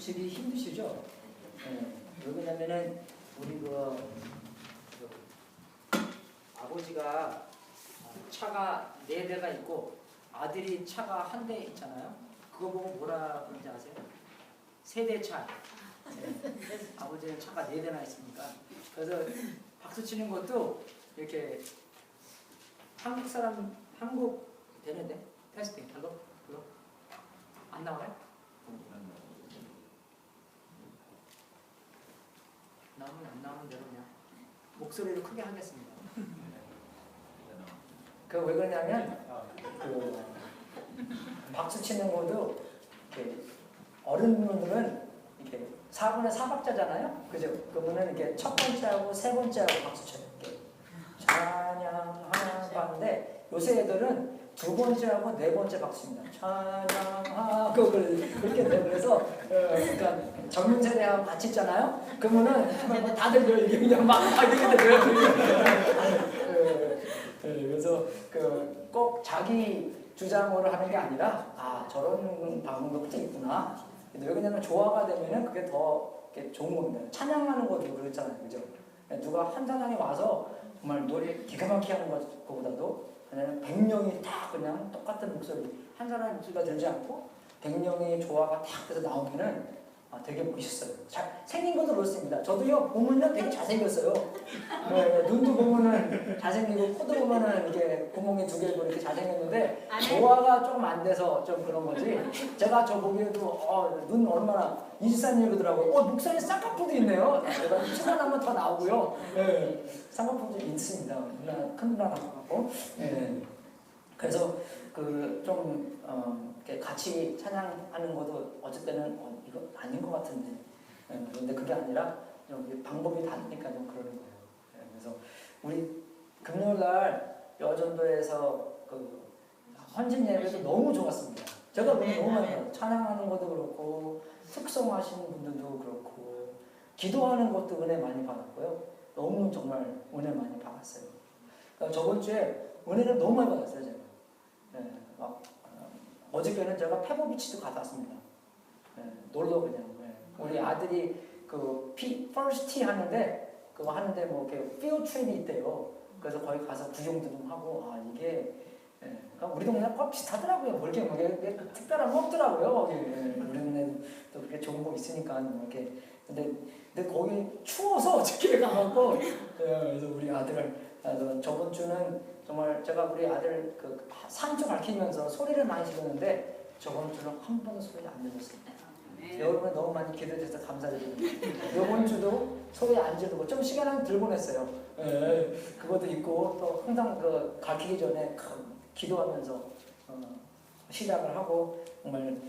주기 힘드시죠? 왜 그러냐면은 우리 아버지가 차가 4대가 있고 아들이 차가 1대 있잖아요. 그거 보고 뭐라 그런지 아세요? 세대차. 아버지는 차가 4대나 있으니까. 그래서 박수 치는 것도 이렇게 한국 되는데 테스팅 별로 안 나와요? 나오면 안 나오는 대로 그냥 목소리를 크게 하겠습니다. 그 왜 그러냐면 박수 치는 것도 어른분들은 이렇게 4분의 4박자잖아요. 그죠? 그러면은 이렇게 첫 번째하고 세 번째하고 박수 쳐요. 이렇게 찬양하고 하는데 요새 애들은 두 번째하고 네 번째 박수입니다. 찬양하고 그렇게 돼요. 그래서 그러니까 젊은 세대하고 같이 있잖아요. 그러면은 다들 그냥 막 이렇게 돼요. 그래서 꼭 자기 주장으로 하는 게 아니라 저런 방법도 있구나. 왜 그러냐면 조화가 되면은 그게 더 좋은 겁니다. 찬양하는 것도 그렇잖아요, 그죠? 누가 한 사람이 와서 정말 노래 기가 막히게 하는 것보다도 그냥 100명이 다 그냥 똑같은 목소리, 한 사람의 목소리가 들지 않고 100명의 조화가 딱 돼서 나오면은 되게 멋있어요. 생긴 것도 그렇습니다. 저도요 보면요 되게 잘생겼어요. 눈도 보면은 잘생기고 코도 보면은 이렇게 구멍이 2개고 이렇게 잘생겼는데 조화가 조금 안 돼서 좀 그런 거지. 제가 저 보기에도 눈 얼마나 이지산이거더라고요. 목소리에 쌍꺼풀도 있네요. 제가 춤하면 더 나오고요. 쌍꺼풀도 있습니다. 큰 누나가 갖고. 그래서 좀 같이 찬양하는 것도 어쩔 때는 이거 아닌 것 같은데 그런데 그게 아니라 방법이 다르니까 좀 그러는 거예요. 그래서 우리 금요일날 여전도에서 헌신 예배도 너무 좋았습니다. 제가 너무 많이 봐요. 찬양하는 것도 그렇고 특성하시는 분들도 그렇고 기도하는 것도 은혜 많이 받았고요. 너무 정말 은혜 많이 받았어요. 그러니까 저번 주에 은혜를 너무 많이 받았어요. 제가. 어저께는 제가 페보비치도 갔다 왔습니다. 놀러 그냥. 우리 아들이 퍼스트 티 하는데 그거 하는데 뭐 이렇게 피어 트레인이 있대요. 그래서 거기 가서 구경도 좀 하고 이게 그러니까 우리 동네랑 꼭 비슷하더라고요. 뭐 이렇게 특별한 거 없더라고요. 우리 동네도 그렇게 좋은 거 있으니까 뭐 이렇게. 근데 거기 추워서 어저께 가갖고 그래서 우리 아들을 저번 주는 정말 제가 우리 아들 산초 가르치면서 소리를 많이 질렀는데 저번 주는 한 번도 소리 안 질렀습니다. 여러분 너무 많이 기도해주셔서 감사드립니다. 이번 주도 소리 안 지르고 좀 시간 들고 냈어요. 그것도 있고 또 항상 가르치기 전에 기도하면서 시작을 하고 정말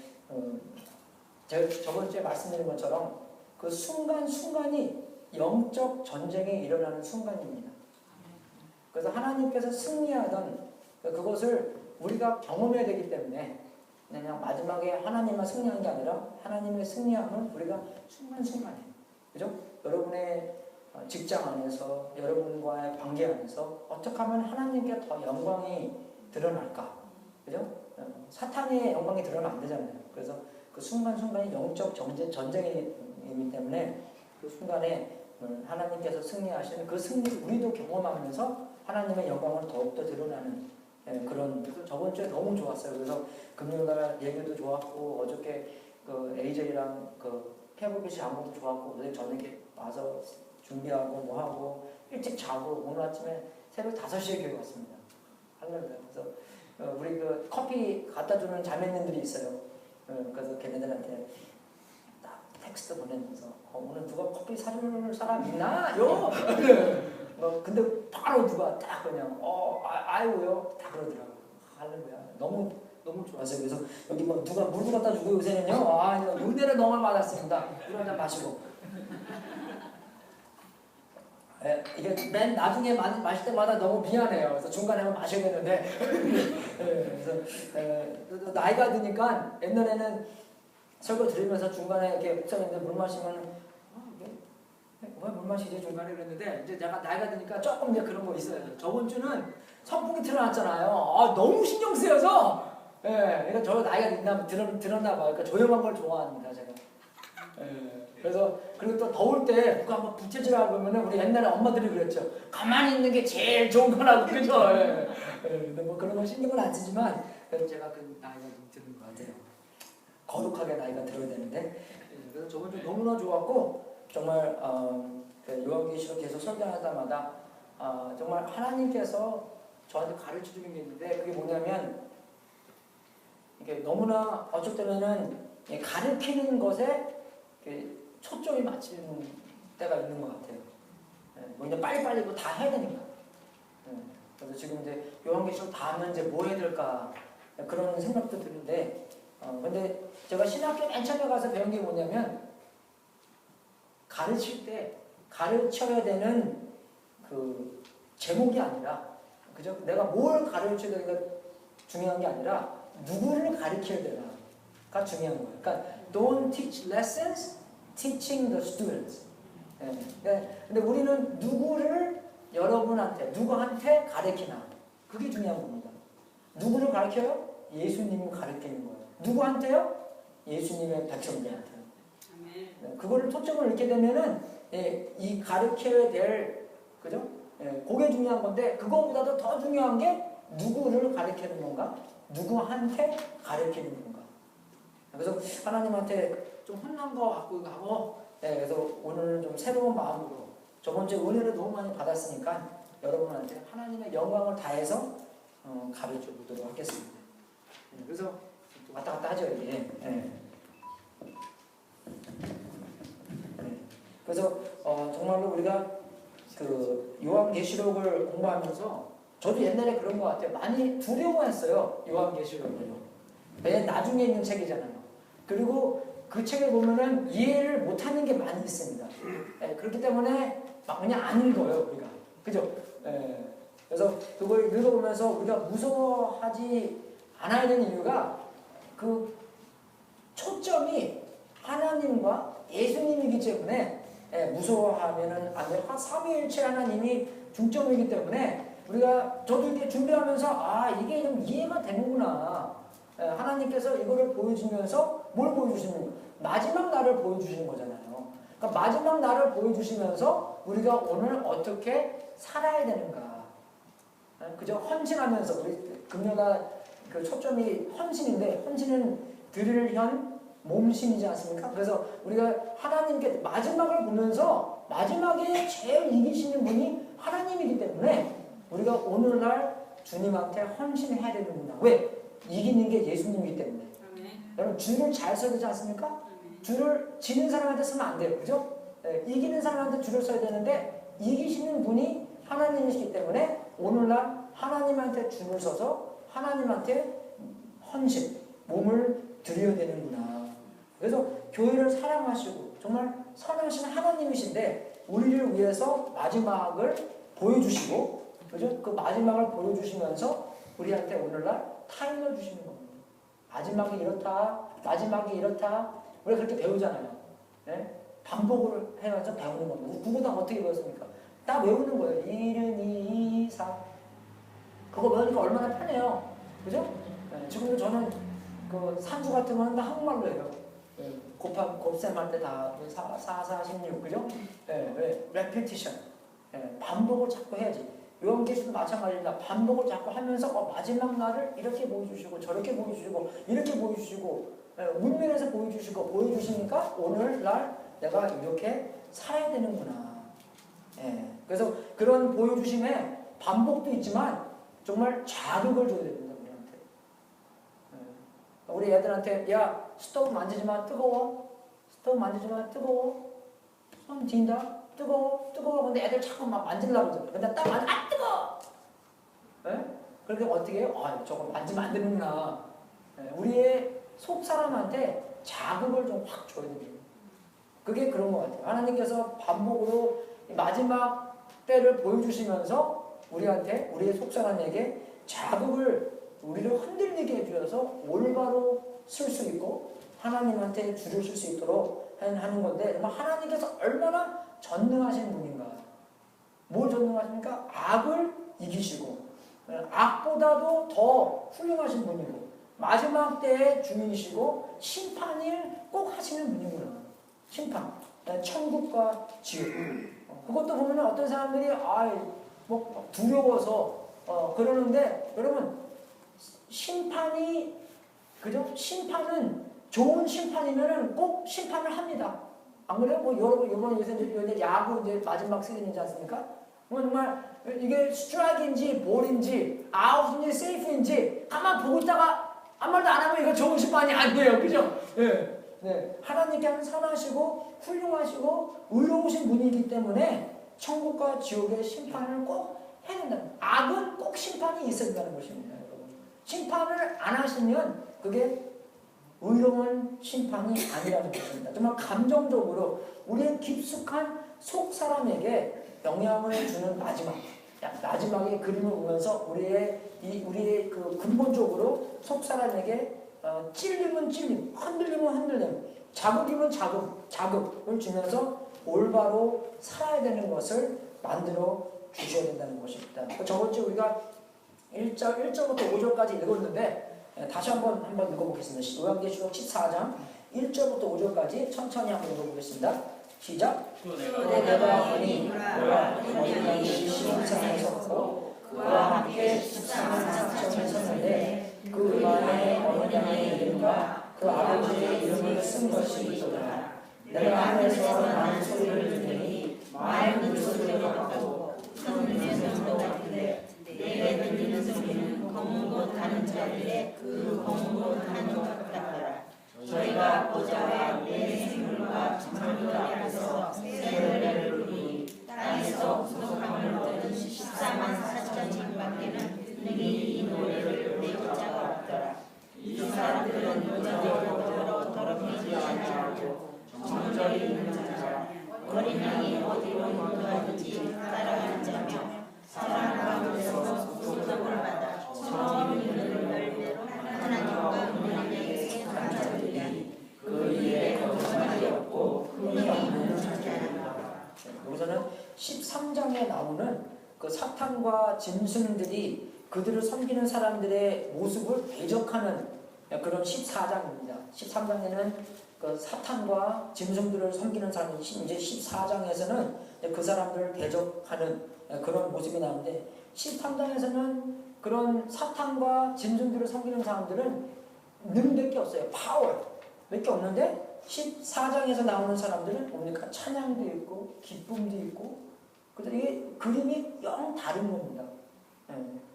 제가 저번 주에 말씀드린 것처럼 그 순간순간이 영적 전쟁이 일어나는 순간입니다. 그래서 하나님께서 승리하던 그것을 우리가 경험해야 되기 때문에 그냥 마지막에 하나님만 승리하는 게 아니라 하나님의 승리함은 우리가 순간순간에 그죠? 여러분의 직장 안에서 여러분과의 관계 안에서 어떻게 하면 하나님께 더 영광이 드러날까? 그죠? 사탄의 영광이 드러나면 안 되잖아요. 그래서 그 순간순간이 영적 전쟁이기 때문에 그 순간에 하나님께서 승리하시는 그 승리를 우리도 경험하면서 하나님의 영광을 더욱더 드러나는 그런 저번 주에 너무 좋았어요. 그래서 금요일날 예배도 좋았고 어저께 AJ랑 페보비치 안무도 좋았고 어제 저녁에 와서 준비하고 뭐 하고 일찍 자고 오늘 아침에 새벽 5시에 교회 왔습니다. 할렐루야. 그래서 우리 커피 갖다 주는 자매님들이 있어요. 그래서 걔네들한테 딱 텍스트 보내면서 오늘 누가 커피 사줄 사람 있나요? 근데 바로 누가 딱 그냥 아이고요 다 그러더라고요. 할렐루야. 너무 좋았어요. 그래서 여기 뭐 누가 물 갖다 주고 요새는요. 은혜를 너무 받았습니다. 물 한잔 마시고. 이게 맨 나중에 마실 때마다 너무 미안해요. 그래서 중간에 한번 마셔야겠는데 그래서 나이가 드니까 옛날에는 설교 들으면서 중간에 이렇게 목사님들 물 마시면 왜 물 마시지 중간에 그랬는데 이제 내가 나이가 드니까 조금 이제 그런 거 있어요. 저번 주는 선풍기 틀어놨잖아요. 너무 신경 쓰여서 그러니까 저 나이가 들었나 봐요. 그러니까 조용한 걸 좋아합니다 제가. 그래서 그리고 또 더울 때 누가 한번 부채질하고 그러면은 우리 옛날에 엄마들이 그랬죠. 가만히 있는 게 제일 좋은 거라고 그죠? 근데 뭐 그런 건 신경을 안 쓰지만 그래도 제가 그 나이가 좀 드는 것 같아요. 거룩하게 나이가 들어야 되는데 그래서 저번 주 너무나 좋았고 정말 요한계시록 계속 설교하다마다 정말 하나님께서 저한테 가르쳐 주는 게 있는데 그게 뭐냐면 이게 너무나 어쩔 때면은 가르치는 것에 초점이 맞추는 때가 있는 것 같아요. 그냥 빨리빨리 이거 다 해야 되니까. 그래서 지금 이제 요한계시록 다 하면 이제 뭐 해야 될까 그런 생각도 드는데 근데 제가 신학교 맨 처음에 가서 배운 게 뭐냐면 가르칠 때 가르쳐야 되는 그 제목이 아니라 그죠? 내가 뭘 가르쳐야 되는가 중요한 게 아니라 누구를 가르쳐야 되나가 중요한 거예요. 그러니까 don't teach lessons, teaching the students. 근데 우리는 누구를 여러분한테 누구한테 가르치나 그게 중요한 겁니다. 누구를 가르쳐요? 예수님을 가르치는 거예요. 누구한테요? 예수님의 백성들한테. 그거를 초점을 잃게 되면은 이 가르쳐야 될 그죠? 그게 중요한 건데 그거보다도 더 중요한 게 누구를 가르치는 건가? 누구한테 가르치는 건가? 그래서 하나님한테 좀 혼난 거 같고 하고 그래서 오늘 좀 새로운 마음으로 저번 주에 은혜를 너무 많이 받았으니까 여러분한테 하나님의 영광을 다해서 가르쳐 보도록 하겠습니다. 그래서 왔다 갔다 하죠 이게. 그래서 정말로 우리가 그 요한계시록을 공부하면서 저도 옛날에 그런 것 같아요. 많이 두려워했어요. 요한계시록을요. 맨 나중에 있는 책이잖아요. 그리고 그 책에 보면은 이해를 못하는 게 많이 있습니다. 그렇기 때문에 막 그냥 안 읽어요 우리가. 그죠? 그래서 그걸 읽어보면서 우리가 무서워하지 않아야 되는 이유가 그 초점이 하나님과 예수님이기 때문에 무서워하면은 안 돼요. 삼위일체 하나님이 중점이기 때문에 우리가 저도 이렇게 준비하면서 이게 좀 이해가 되는구나. 하나님께서 이거를 보여주면서 뭘 보여주시는 거예요? 마지막 날을 보여주시는 거잖아요. 그러니까 마지막 날을 보여주시면서 우리가 오늘 어떻게 살아야 되는가. 그저 헌신하면서 우리 금요가 그 초점이 헌신인데 헌신은 드릴 현 몸신이지 않습니까? 그래서 우리가 하나님께 마지막을 보면서 마지막에 제일 이기시는 분이 하나님이기 때문에 우리가 오늘날 주님한테 헌신해야 되는구나. 왜? 이기는 게 예수님이기 때문에. 여러분 줄을 잘 서야 되지 않습니까? 줄을 지는 사람한테 쓰면 안 돼요. 그죠? 이기는 사람한테 줄을 서야 되는데 이기시는 분이 하나님이시기 때문에 오늘날 하나님한테 줄을 서서 하나님한테 헌신, 몸을 드려야 되는구나. 그래서 교회를 사랑하시고 정말 선하신 하나님이신데 우리를 위해서 마지막을 보여주시고 그죠? 그 마지막을 보여주시면서 우리한테 오늘날 타임을 주시는 겁니다. 마지막이 이렇다. 마지막이 이렇다. 우리가 그렇게 배우잖아요. 반복을 해가지고 배우는 겁니다. 국어도 어떻게 배웠습니까? 다 외우는 거예요. 1은 2, 2, 4. 그거 배우니까 얼마나 편해요. 그죠? 지금도 저는 그 산수 같은 거는 다 한국말로 해요. 곱셈 할 때 다 4, 4, 16. 그죠? 왜? repetition. 반복을 자꾸 해야지. 요한계시도 마찬가지입니다. 반복을 자꾸 하면서 마지막 날을 이렇게 보여주시고 저렇게 보여주시고 이렇게 보여주시고 문면에서 보여주시니까 오늘날 내가 이렇게 살아야 되는구나. 그래서 그런 보여주심에 반복도 있지만 정말 자극을 줘야 됩니다. 우리 애들한테 야 스토브 만지지 마 뜨거워. 스토브 만지지 마 뜨거워. 손 딘다. 뜨거워. 근데 애들 자꾸 막 만지려고 그러죠. 근데 딱 만져 뜨거워. 그렇게 어떻게 해요? 저거 만지면 안 되는구나. 우리의 속 사람한테 자극을 좀 확 줘야 됩니다. 그게 그런 것 같아요. 하나님께서 반복으로 마지막 때를 보여주시면서 우리한테 우리의 속 사람에게 자극을 우리를 흔들리게 해주셔서 올바로 쓸 수 있고 하나님한테 줄을 쓸 수 있도록 하는 건데 하나님께서 얼마나 전능하신 분인가. 뭘 전능하십니까? 악을 이기시고 악보다도 더 훌륭하신 분이고 마지막 때의 주인이시고 심판을 꼭 하시는 분이구나. 심판, 천국과 지옥. 그것도 보면 어떤 사람들이 뭐 두려워서 그러는데 여러분 심판이 그죠? 심판은 좋은 심판이면은 꼭 심판을 합니다. 안 그래요? 뭐 여러분 이번 요새 야구 이제 마지막 시즌이지 않습니까? 뭐 정말 이게 스트라이크인지 볼인지 아웃인지 세이프인지 가만 보고 있다가 아무 말도 안 하면 이거 좋은 심판이 아니에요, 그죠? 예. 네. 하나님께는 선하시고 훌륭하시고 의로우신 분이기 때문에 천국과 지옥의 심판을 꼭 해야 된다. 악은 꼭 심판이 있어야 된다는 것입니다, 여러분. 심판을 안 하시면 그게 의로운 심판이 아니라는 것입니다. 정말 감정적으로 우리의 깊숙한 속 사람에게 영향을 주는 마지막의 그림을 보면서 우리의 그 근본적으로 속 사람에게 찔림은 찔림, 흔들림은 흔들림, 자극이면 자극을 주면서 올바로 살아야 되는 것을 만들어 주셔야 된다는 것입니다. 저번 주에 우리가 1절부터 5절까지 읽었는데 다시 한번 읽어보겠습니다. 요한계시록 14장 1절부터 5절까지 천천히 한번 읽어보겠습니다. 시작. 그때 내가 보니 그가 어린 양이 시온산에 섰고 그와 함께 14만 4천이 섰는데 그 안에 어린 양의 이름과 그 아버지의 이름을 쓴 것이 있더라. 내가 하늘에서 나는 소리를 들으니 맑은 물소리가 같고 큰 음성도 같은데 내게 들리는 소리는 검은 옷 하는 자들의 그 검은 옷 하는 것 같더라. 저희가 보좌와 내 생물과 장로들 앞에서 새 노래를 부르니 땅에서 구속함을 얻은 14만 4천인 밖에는 능히 이 노래를 내줄 자가 없더라. 이 사람들은 보좌로 더럽히지 않고 정절이 있는 자라. 어린 양이 어디로 인도하든지 따라가는 자며 사랑 가운데서 구속을 받아 처음 있는 열매로 하나님과 은혜에 속한 자들이 그 일에 거짓말이 없고 흠이 없는 자들이라. 여기서는 13장에 나오는 그 사탄과 짐승들이 그들을 섬기는 사람들의 모습을 대적하는 그런 14장입니다. 13장에는 그 사탄과 짐승들을 섬기는 사람이 이제 14장에서는 그 사람들을 대적하는 그런 모습이 나오는데 13장에서는 그런 사탄과 짐승들을 섬기는 사람들은 능력이 없어요. 파워 몇 개 없는데 14장에서 나오는 사람들은 뭡니까? 찬양도 있고 기쁨도 있고 이게 그림이 영 다른 겁니다.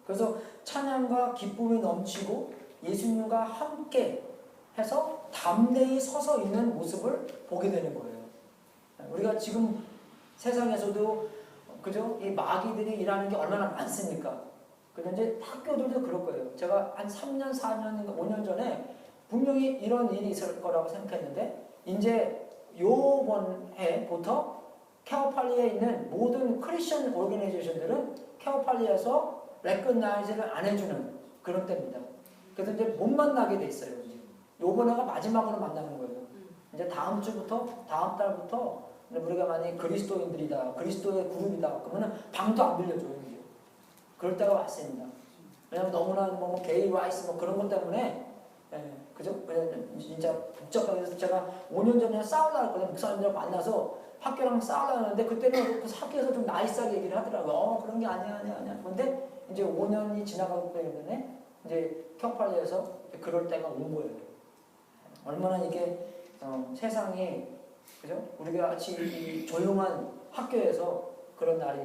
그래서 찬양과 기쁨이 넘치고 예수님과 함께 해서 담대히 서서 있는 모습을 보게 되는 거예요. 우리가 지금 세상에서도 그죠? 이 마귀들이 일하는 게 얼마나 많습니까? 그런데 학교들도 그럴 거예요. 제가 한 3년, 4년, 5년 전에 분명히 이런 일이 있을 거라고 생각했는데 이제 요번 해부터 케어팔리에 있는 모든 크리스천 오르가나이제이션들은 케어팔리에서 레코나이즈를 안 해주는 그런 때입니다. 그래서 이제 못 만나게 돼 있어요. 요번에가 마지막으로 만나는 거예요. 이제 다음 주부터, 다음 달부터 우리가 만약에 그리스도인들이다, 그리스도의 그룹이다, 그러면 방도 안 빌려줘요. 이제. 그럴 때가 왔습니다. 왜냐면 너무나 뭐 게이 라이스 뭐 그런 것 때문에, 그죠? 진짜 복잡하게 해서 제가 5년 전에 싸우려고 했거든요. 목사님들하고 만나서 학교랑 싸우려고 했는데 그때는 그 학교에서 좀 나이스하게 얘기를 하더라고요. 그런 게 아니야. 그런데 이제 5년이 지나가고 때문에 이제 케어팔리에서 그럴 때가 온 거예요. 얼마나 이게 세상이 그죠? 우리가 같이 이 조용한 학교에서 그런 날이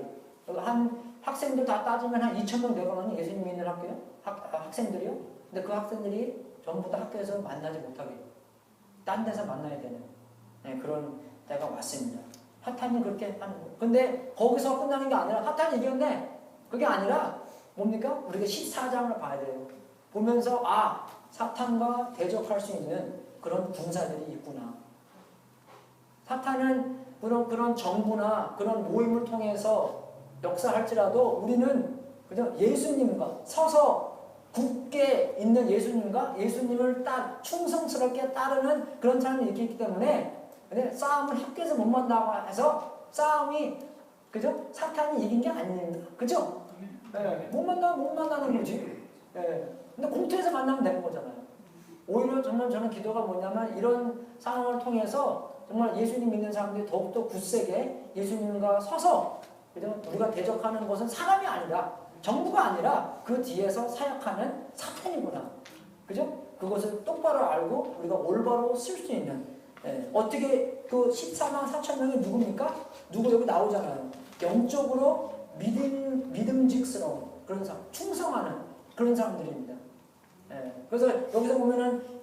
한 학생들 다 따지면 한 2,000명 되거든요. 예수님 믿는 학교요? 학생들이요? 근데 그 학생들이 전부 다 학교에서 만나지 못하게 딴 데서 만나야 되는 그런 때가 왔습니다. 사탄이 그렇게 하는 거예요. 근데 거기서 끝나는 게 아니라 사탄이 이겼네. 그게 아니라 뭡니까? 우리가 14장을 봐야 돼요. 보면서 사탄과 대적할 수 있는 그런 군사들이 있구나. 사탄은 그런 정부나 그런 모임을 통해서 역사할지라도 우리는 그냥 예수님과 서서 굳게 있는 예수님을 충성스럽게 따르는 그런 사람이 있기 때문에 싸움을 학교에서 못 만나고 해서 싸움이 그죠? 사탄이 이긴 게 아닙니다. 그죠? 못 만나는 거지. 근데 공터에서 만나면 되는 거잖아요. 오히려 정말 저는 기도가 뭐냐면 이런 상황을 통해서 정말 예수님 믿는 사람들이 더욱더 굳세게 예수님과 서서, 그죠? 우리가 대적하는 것은 사람이 아니라, 정부가 아니라 그 뒤에서 사역하는 사탄이구나. 그죠? 그것을 똑바로 알고 우리가 올바로 쓸 수 있는, 어떻게 그 14만 4천 명이 누굽니까? 누구 여기 나오잖아요. 영적으로 믿음직스러운 그런 사람, 충성하는 그런 사람들입니다. 그래서 여기서 보면은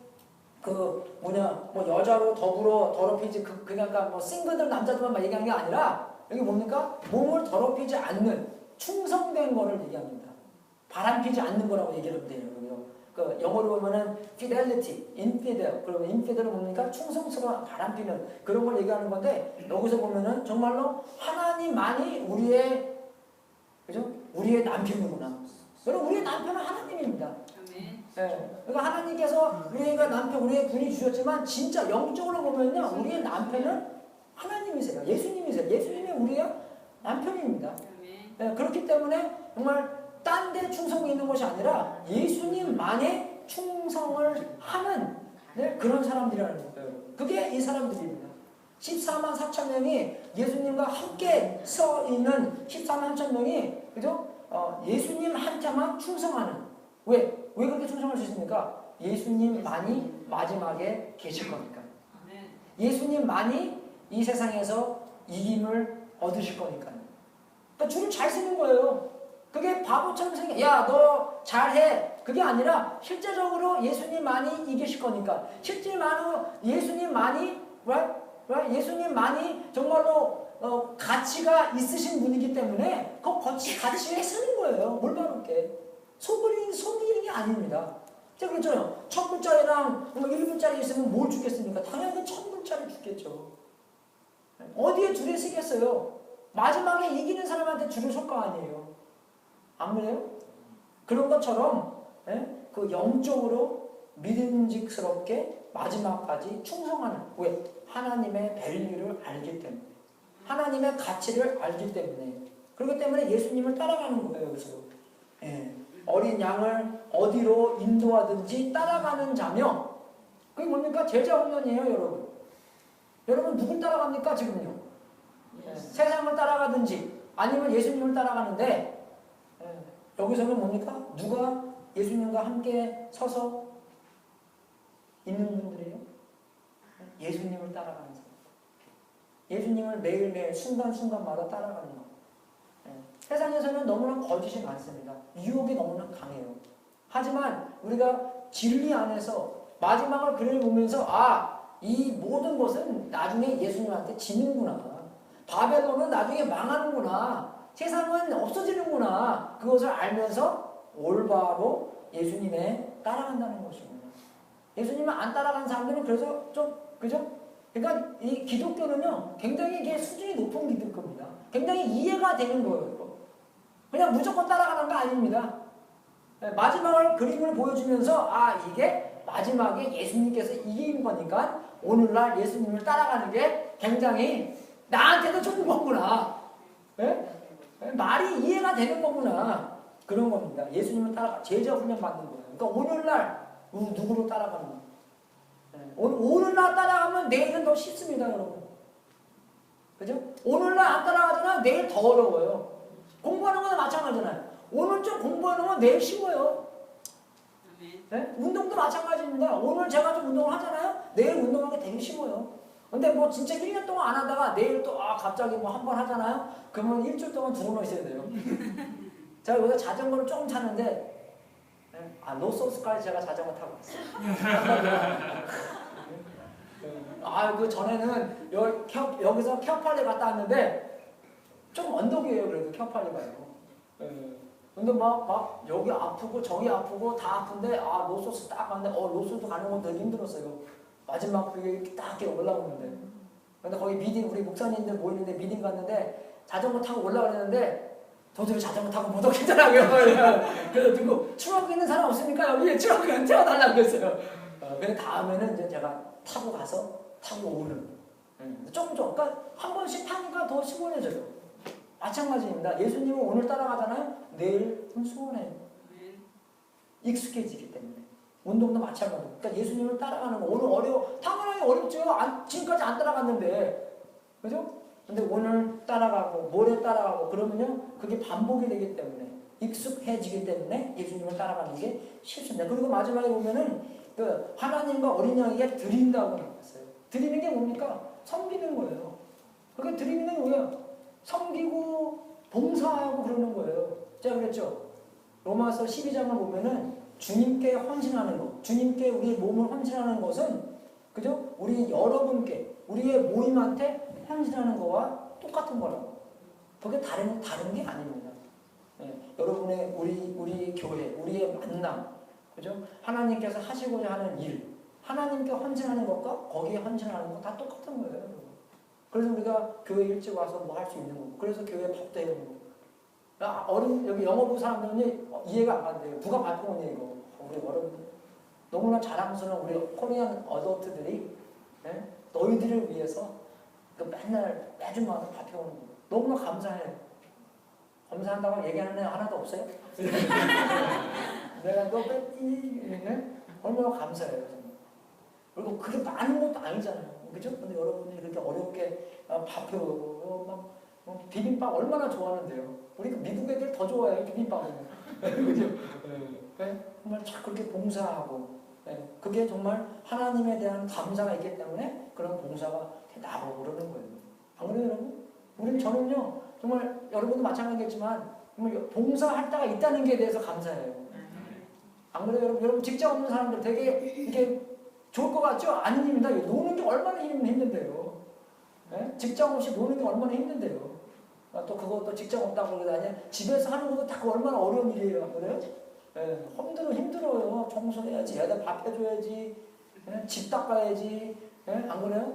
뭐 여자로 더럽히지 그러니까 뭐 싱글들 남자들만 막 얘기하는 게 아니라 여기 뭡니까? 몸을 더럽히지 않는 충성된 거를 얘기합니다. 바람피지 않는 거라고 얘기하면 돼요. 그 영어로 보면은 fidelity, infidel. 그러면 infidel은 뭡니까? 충성스러운 바람피는 그런 걸 얘기하는 건데 여기서 보면은 정말로 하나님만이 우리의 남편이구나. 여러분 우리의 남편은 하나님입니다. 그러니까 하나님께서 우리가 남편, 우리의 분이 주셨지만 진짜 영적으로 보면요 우리의 남편은 하나님이세요. 예수님이세요. 예수님이 우리의 남편입니다. 그렇기 때문에 정말 딴 데 충성이 있는 것이 아니라 예수님만의 충성을 하는 그런 사람들이라는 거예요. 그게 이 사람들입니다. 14만 4천 명이 예수님과 함께 서 있는 14만 4천 명이 그죠? 예수님한테만 충성하는. 왜 그렇게 충성할 수 있습니까? 예수님만이 마지막에 계실 거니까. 예수님만이 이 세상에서 이김을 얻으실 거니까요. 그러니까 주를 잘 쓰는 거예요. 그게 바보처럼 야, 너 잘해. 그게 아니라 실제적으로 예수님만이 이기실 거니까. 실제로 예수님만이 예수님만이 정말로 가치가 있으신 분이기 때문에 그 가치에 쓰는 거예요. 올바르게. 속이는 게 아닙니다. 제가 그랬잖아요. 1000불짜리랑 1불짜리 있으면 뭘 주겠습니까? 당연히 1000불짜리 주겠죠. 어디에 줄을 쓰겠어요? 마지막에 이기는 사람한테 줄을 설 거 아니에요. 안 그래요? 그런 것처럼 그 영적으로 믿음직스럽게 마지막까지 충성하는. 왜? 하나님의 밸류를 알기 때문에. 하나님의 가치를 알기 때문에. 그렇기 때문에 예수님을 따라가는 거예요. 여기서. 어린 양을 어디로 인도하든지 따라가는 자며. 그게 뭡니까? 제자 훈련이에요, 여러분. 여러분 누굴 따라갑니까 지금요? 세상을 따라가든지 아니면 예수님을 따라가는데 여기서는 뭡니까? 누가 예수님과 함께 서서 있는 분들이에요? 예수님을 따라가는 사람. 예수님을 매일매일 순간순간마다 따라가는 거. 세상에서는 너무나 거짓이 많습니다. 유혹이 너무나 강해요. 하지만 우리가 진리 안에서 마지막을 그를 보면서 이 모든 것은 나중에 예수님한테 지는구나. 바벨론은 나중에 망하는구나. 세상은 없어지는구나. 그것을 알면서 올바로 예수님에 따라간다는 것입니다. 예수님을 안 따라간 사람들은 그래서 그죠? 그러니까 이 기독교는요, 굉장히 이게 수준이 높은 기독교입니다. 굉장히 이해가 되는 거예요. 그냥 무조건 따라가는 거 아닙니다. 마지막을 그림을 보여주면서 이게 마지막에 예수님께서 이긴 거니까 오늘날 예수님을 따라가는 게 굉장히 나한테도 좋은 거구나. 말이 이해가 되는 거구나. 그런 겁니다. 예수님을 따라가 제자 훈련 받는 거예요. 그러니까 오늘날 누구로 따라가는 거예요. 오늘날 따라가면 내일은 더 쉽습니다, 여러분. 그죠? 오늘날 안 따라가잖아요. 내일 더 어려워요. 공부하는 거는 마찬가지잖아요. 오늘 좀 공부하는 건 내일 쉬워요. 운동도 마찬가지입니다. 오늘 제가 좀 운동을 하잖아요. 내일 운동하기 되게 쉬워요. 근데 뭐 진짜 1년 동안 안 하다가 내일 또 갑자기 뭐 한 번 하잖아요. 그러면 일주일 동안 들어놓 있어야 돼요. 제가 여기서 자전거를 조금 타는데 노소스까지 제가 자전거 타고 왔어요. 그 전에는 여기서 케어팔리 갔다 왔는데 좀 언덕이에요. 그래도 케어팔리가요. 근데 막 여기 아프고 저기 아프고 다 아픈데 노소스 딱 갔는데 노소스 가는 건 되게 힘들었어요. 마지막 그게 딱 이렇게 올라오는데. 근데 거기 우리 목사님들 모이는데 미팅 갔는데 자전거 타고 올라가려는데 도저히 자전거 타고 못 오겠더라고요. 그래서 누구 추억 있는 사람 없습니까? 여기 추억 태워달라고 했어요. 근데 다음에는 이제 제가 타고 가서 타고 오는. 조금 그러니까 한 번씩 타니까 더 시원해져요. 마찬가지입니다. 예수님은 오늘 따라가잖아요. 내일 좀 수월해요. 익숙해지기 때문에. 운동도 마찬가지고. 그러니까 예수님을 따라가는 거 오늘 어려워. 당연히 어렵죠. 지금까지 안 따라갔는데, 그죠? 근데 오늘 따라가고 모레 따라가고 그러면요 그게 반복이 되기 때문에 익숙해지기 때문에 예수님을 따라가는 게 쉽습니다. 그리고 마지막에 보면은 그 하나님과 어린 양에게 드린다고 나왔어요. 드리는 게 뭡니까? 섬기는 거예요. 그게 드리는 게 뭐예요? 섬기고 봉사하고 그러는 거예요. 제가 그랬죠. 로마서 12장을 보면은 주님께 헌신하는 것, 주님께 우리의 몸을 헌신하는 것은 그죠? 우리 여러분께 우리의 모임한테 헌신하는 거와 똑같은 거라고. 그게 다른 게 아닙니다. 예, 여러분의 우리 교회, 우리의 만남, 그죠? 하나님께서 하시고자 하는 일, 하나님께 헌신하는 것과 거기에 헌신하는 것 다 똑같은 거예요. 그래서 우리가 교회 일찍 와서 뭐 할 수 있는 거고, 그래서 교회 밥도 해 먹는 거고. 여기 영어부 사람들은 이해가 안 간대요. 누가 밥 해오냐 이거. 우리 여러분 너무나 자랑스러운 우리 코리안 어덜트들이 예? 너희들을 위해서 그 맨날 매주마다 밥 해오는 거 너무나 감사해요. 감사한다고 얘기하는 애 하나도 없어요? 내가 너 얼마나 감사해요. 그리고 그게 많은 것도 아니잖아요. 그죠? 근데 여러분이 이렇게 어렵게 밥 해오고 막 비빔밥 얼마나 좋아하는데요. 우리 미국 애들 더 좋아해요. 비빔밥은. 그죠? 정말 참 그렇게 봉사하고 그게 정말 하나님에 대한 감사가 있기 때문에 그런 봉사가 나오고 그러는 거예요. 안 그래요, 여러분? 저는요, 정말 여러분도 마찬가지겠지만 정말 봉사할 때가 있다는 게 대해서 감사해요. 안 그래요, 여러분? 여러분 직장 없는 사람들 되게 이게 좋을 것 같죠? 아닙니다. 노는 게 얼마나 힘든데요. 직장 없이 노는 게 얼마나 힘든데요. 또 그것도 직장 없다고 그러다니 집에서 하는 것도 다 얼마나 어려운 일이에요. 안 그래요? 힘들어요. 청소해야지, 애들 밥 해줘야지, 집 닦아야지, 안 그래요?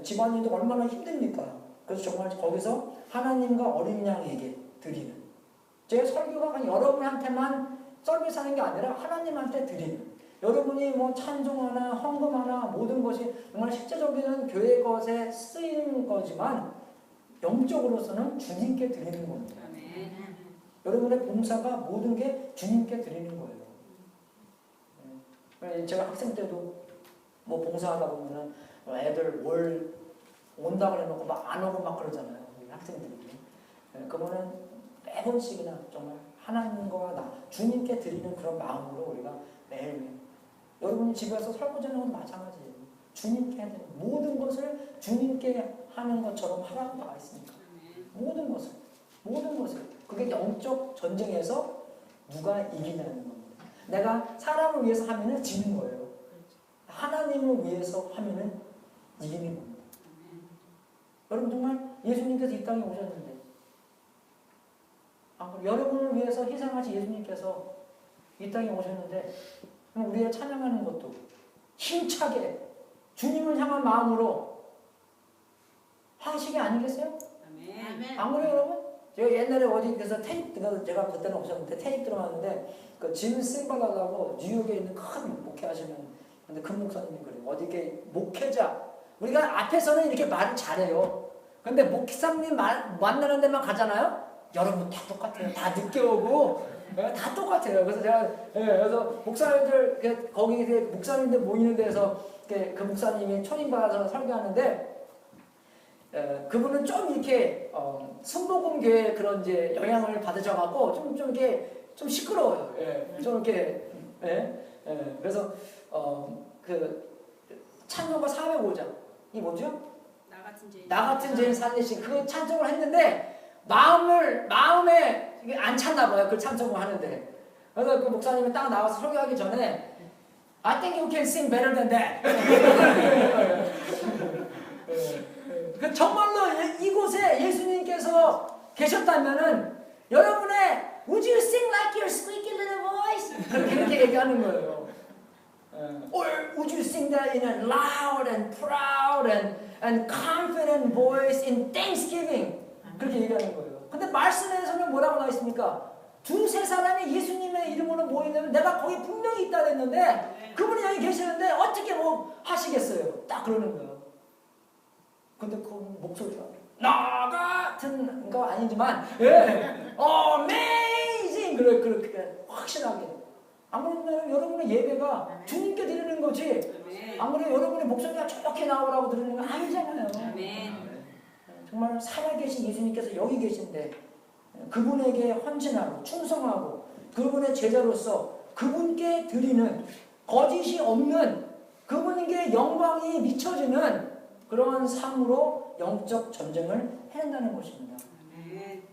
집안일도 얼마나 힘듭니까? 그래서 정말 거기서 하나님과 어린 양에게 드리는 제 설교가 여러분한테만 서비스하는 게 아니라 하나님한테 드리는 여러분이 뭐 찬송하나 헌금하나 모든 것이 정말 실제적인 교회 것에 쓰이는 거지만 영적으로서는 주님께 드리는 겁니다. 여러분의 봉사가 모든 게 주님께 드리는 거예요. 제가 학생 때도 뭐 봉사하다 보면은 애들 월 온다고 해놓고 막 안 오고 막 그러잖아요. 학생들이. 그거는 매번씩이나 정말 하나님과 주님께 드리는 그런 마음으로 우리가 매일매일 여러분이 집에서 설거지하는 건 마찬가지예요. 주님께 해야 되는 모든 것을 주님께 하는 것처럼 하라고 나와 있으니까 모든 것을 그게 영적 전쟁에서 누가 이기냐는 겁니다. 내가 사람을 위해서 하면은 지는 거예요. 하나님을 위해서 하면은 이기는 겁니다. 여러분 정말 예수님께서 이 땅에 오셨는데 여러분을 위해서 희생하신 예수님께서 이 땅에 오셨는데 우리가 찬양하는 것도 힘차게 주님을 향한 마음으로 하시게 아니겠어요? 아멘. 안 그래요, 여러분? 제가 옛날에 어디에서 테이프, 제가 그때는 없었는데 테이프 들어갔는데 그 짐 심발라라고 뉴욕에 있는 큰 목회하시는 근데 그 목사님이 그래요. 어디 이렇게 목회자 우리가 앞에서는 이렇게 말을 잘해요. 근데 목사님 만나는 데만 가잖아요. 여러분 다 똑같아요. 다 늦게 오고 다 똑같아요. 그래서 제가 그래서 목사님들 거기 목사님들 모이는 데서 그 목사님이 초림받아서 설교하는데 그분은 좀 이렇게 순복음 교회 그런 이제 영향을 받으셔갖고 좀 이렇게 좀 시끄러워요. 좀 이렇게 그래서 그 찬송가 405장 이 뭐죠? 나 같은 죄인 살리신 그 찬송을 했는데 마음에 이게 안 찼나 봐요. 그 찬송을 하는데 그래서 그 목사님이 딱 나와서 설교하기 전에 I think you can sing better than that. 그 정말로 이곳에 예수님께서 계셨다면은 여러분의 Would you sing like your squeaky little voice? 그렇게 얘기하는 거예요. Or would you sing that in a loud and proud and confident voice in thanksgiving? 그렇게 얘기하는 거예요. 근데 말씀에서는 뭐라고 나와 있습니까? 두세 사람이 예수님의 이름으로 모이면 내가 거기 분명히 있다 그랬는데 그분이 여기 계시는데 어떻게 뭐 하시겠어요? 딱 그러는 거예요. 근데 그 목소리가 나 같은 거 아니지만 amazing 그렇게 확실하게 아무래도 여러분의 예배가 주님께 드리는 거지. 아무래도 여러분의 목소리가 저렇게 나오라고 드리는 건 아니잖아요. 정말 살아계신 예수님께서 여기 계신데 그분에게 헌신하고 충성하고 그분의 제자로서 그분께 드리는 거짓이 없는 그분에게 영광이 미쳐지는 그러한 삶으로 영적 전쟁을 해낸다는 것입니다.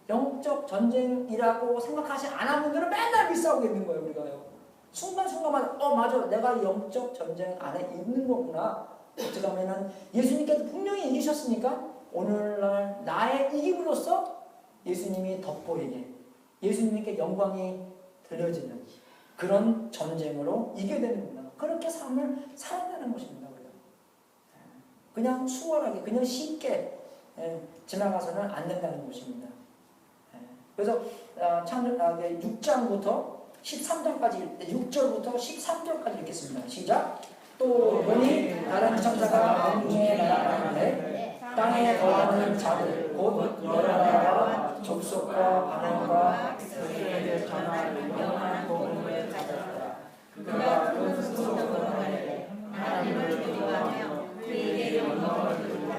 영적 전쟁이라고 생각하지 않은 분들은 맨날 밀싸우고 있는 거예요. 우리가요. 순간순간마다 맞아, 내가 영적 전쟁 안에 있는 거구나. 어떻게 하면은 예수님께서 분명히 이기셨으니까 오늘날 나의 이김으로써 예수님이 돋보이게 예수님께 영광이 들려지는 그런 전쟁으로 이겨야 되는구나. 그렇게 삶을 살아가는 것입니다. 우리가. 그냥 수월하게 그냥 쉽게 지나가서는 안 된다는 것입니다. 그래서 창세기 6장부터 13장까지 6절부터 13절까지 읽겠습니다. 시작. 또 보니 다른 천사가 공중에 날아가는데 땅에 거하는 자들 곧 여러 나라와 족속과 방언과 그들에게 전할 영원한 복음을 가졌다. 그가 큰 소리로 말하되 하나님을 두려워하며 그에게 영광을 돌리라.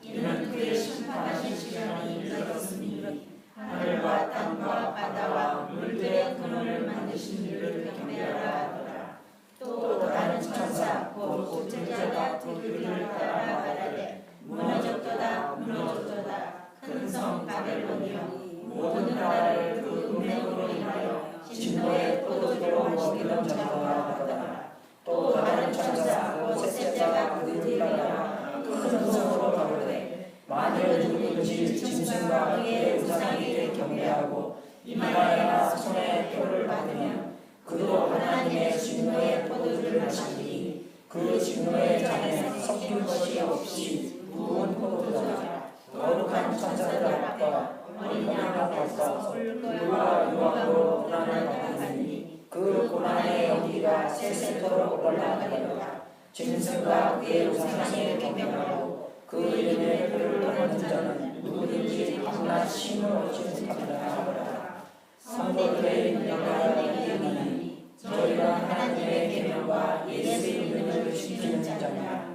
이는 그의 심판하신 시간이 이르렀으니 하늘과 땅과 바다와 물들의 근원을 만드신 이를 경배하라 하더라. 또 다른 천사 곧 우체자가 그들을 따라 말하되 무너졌도다 무너졌도다. 큰 성 바벨론이여 모든 나라를 그 음행으로 인하여 진노의 포도주로 먹이던 자가 하더라. 또 다른 천사 곧 셋째가 그들을 따라 큰 성으로 가로되 만일 누구든지 짐승과 그의 우상에게 경배하고 이마에나 손에 표를 받으면 그도 하나님의 진노의 포도주를 마시니 그 진노의 잔에 섞일 것이 없이 부은 포도주다. 거룩한 천사들 앞과 어린 양 앞에서 불과 유황으로 고난을 받으니 그 고난의 연기가 세세토록 올라가리로다. 짐승과 그의 우상에 경배하고 그 이름의 표를 받는 자는 누구든지 밤낮 쉼을 얻지 못하리라 하더라. 성도들의 영광을 이루니 저희가 하나님의 계명과 예수의 이름을 지키는 자냐.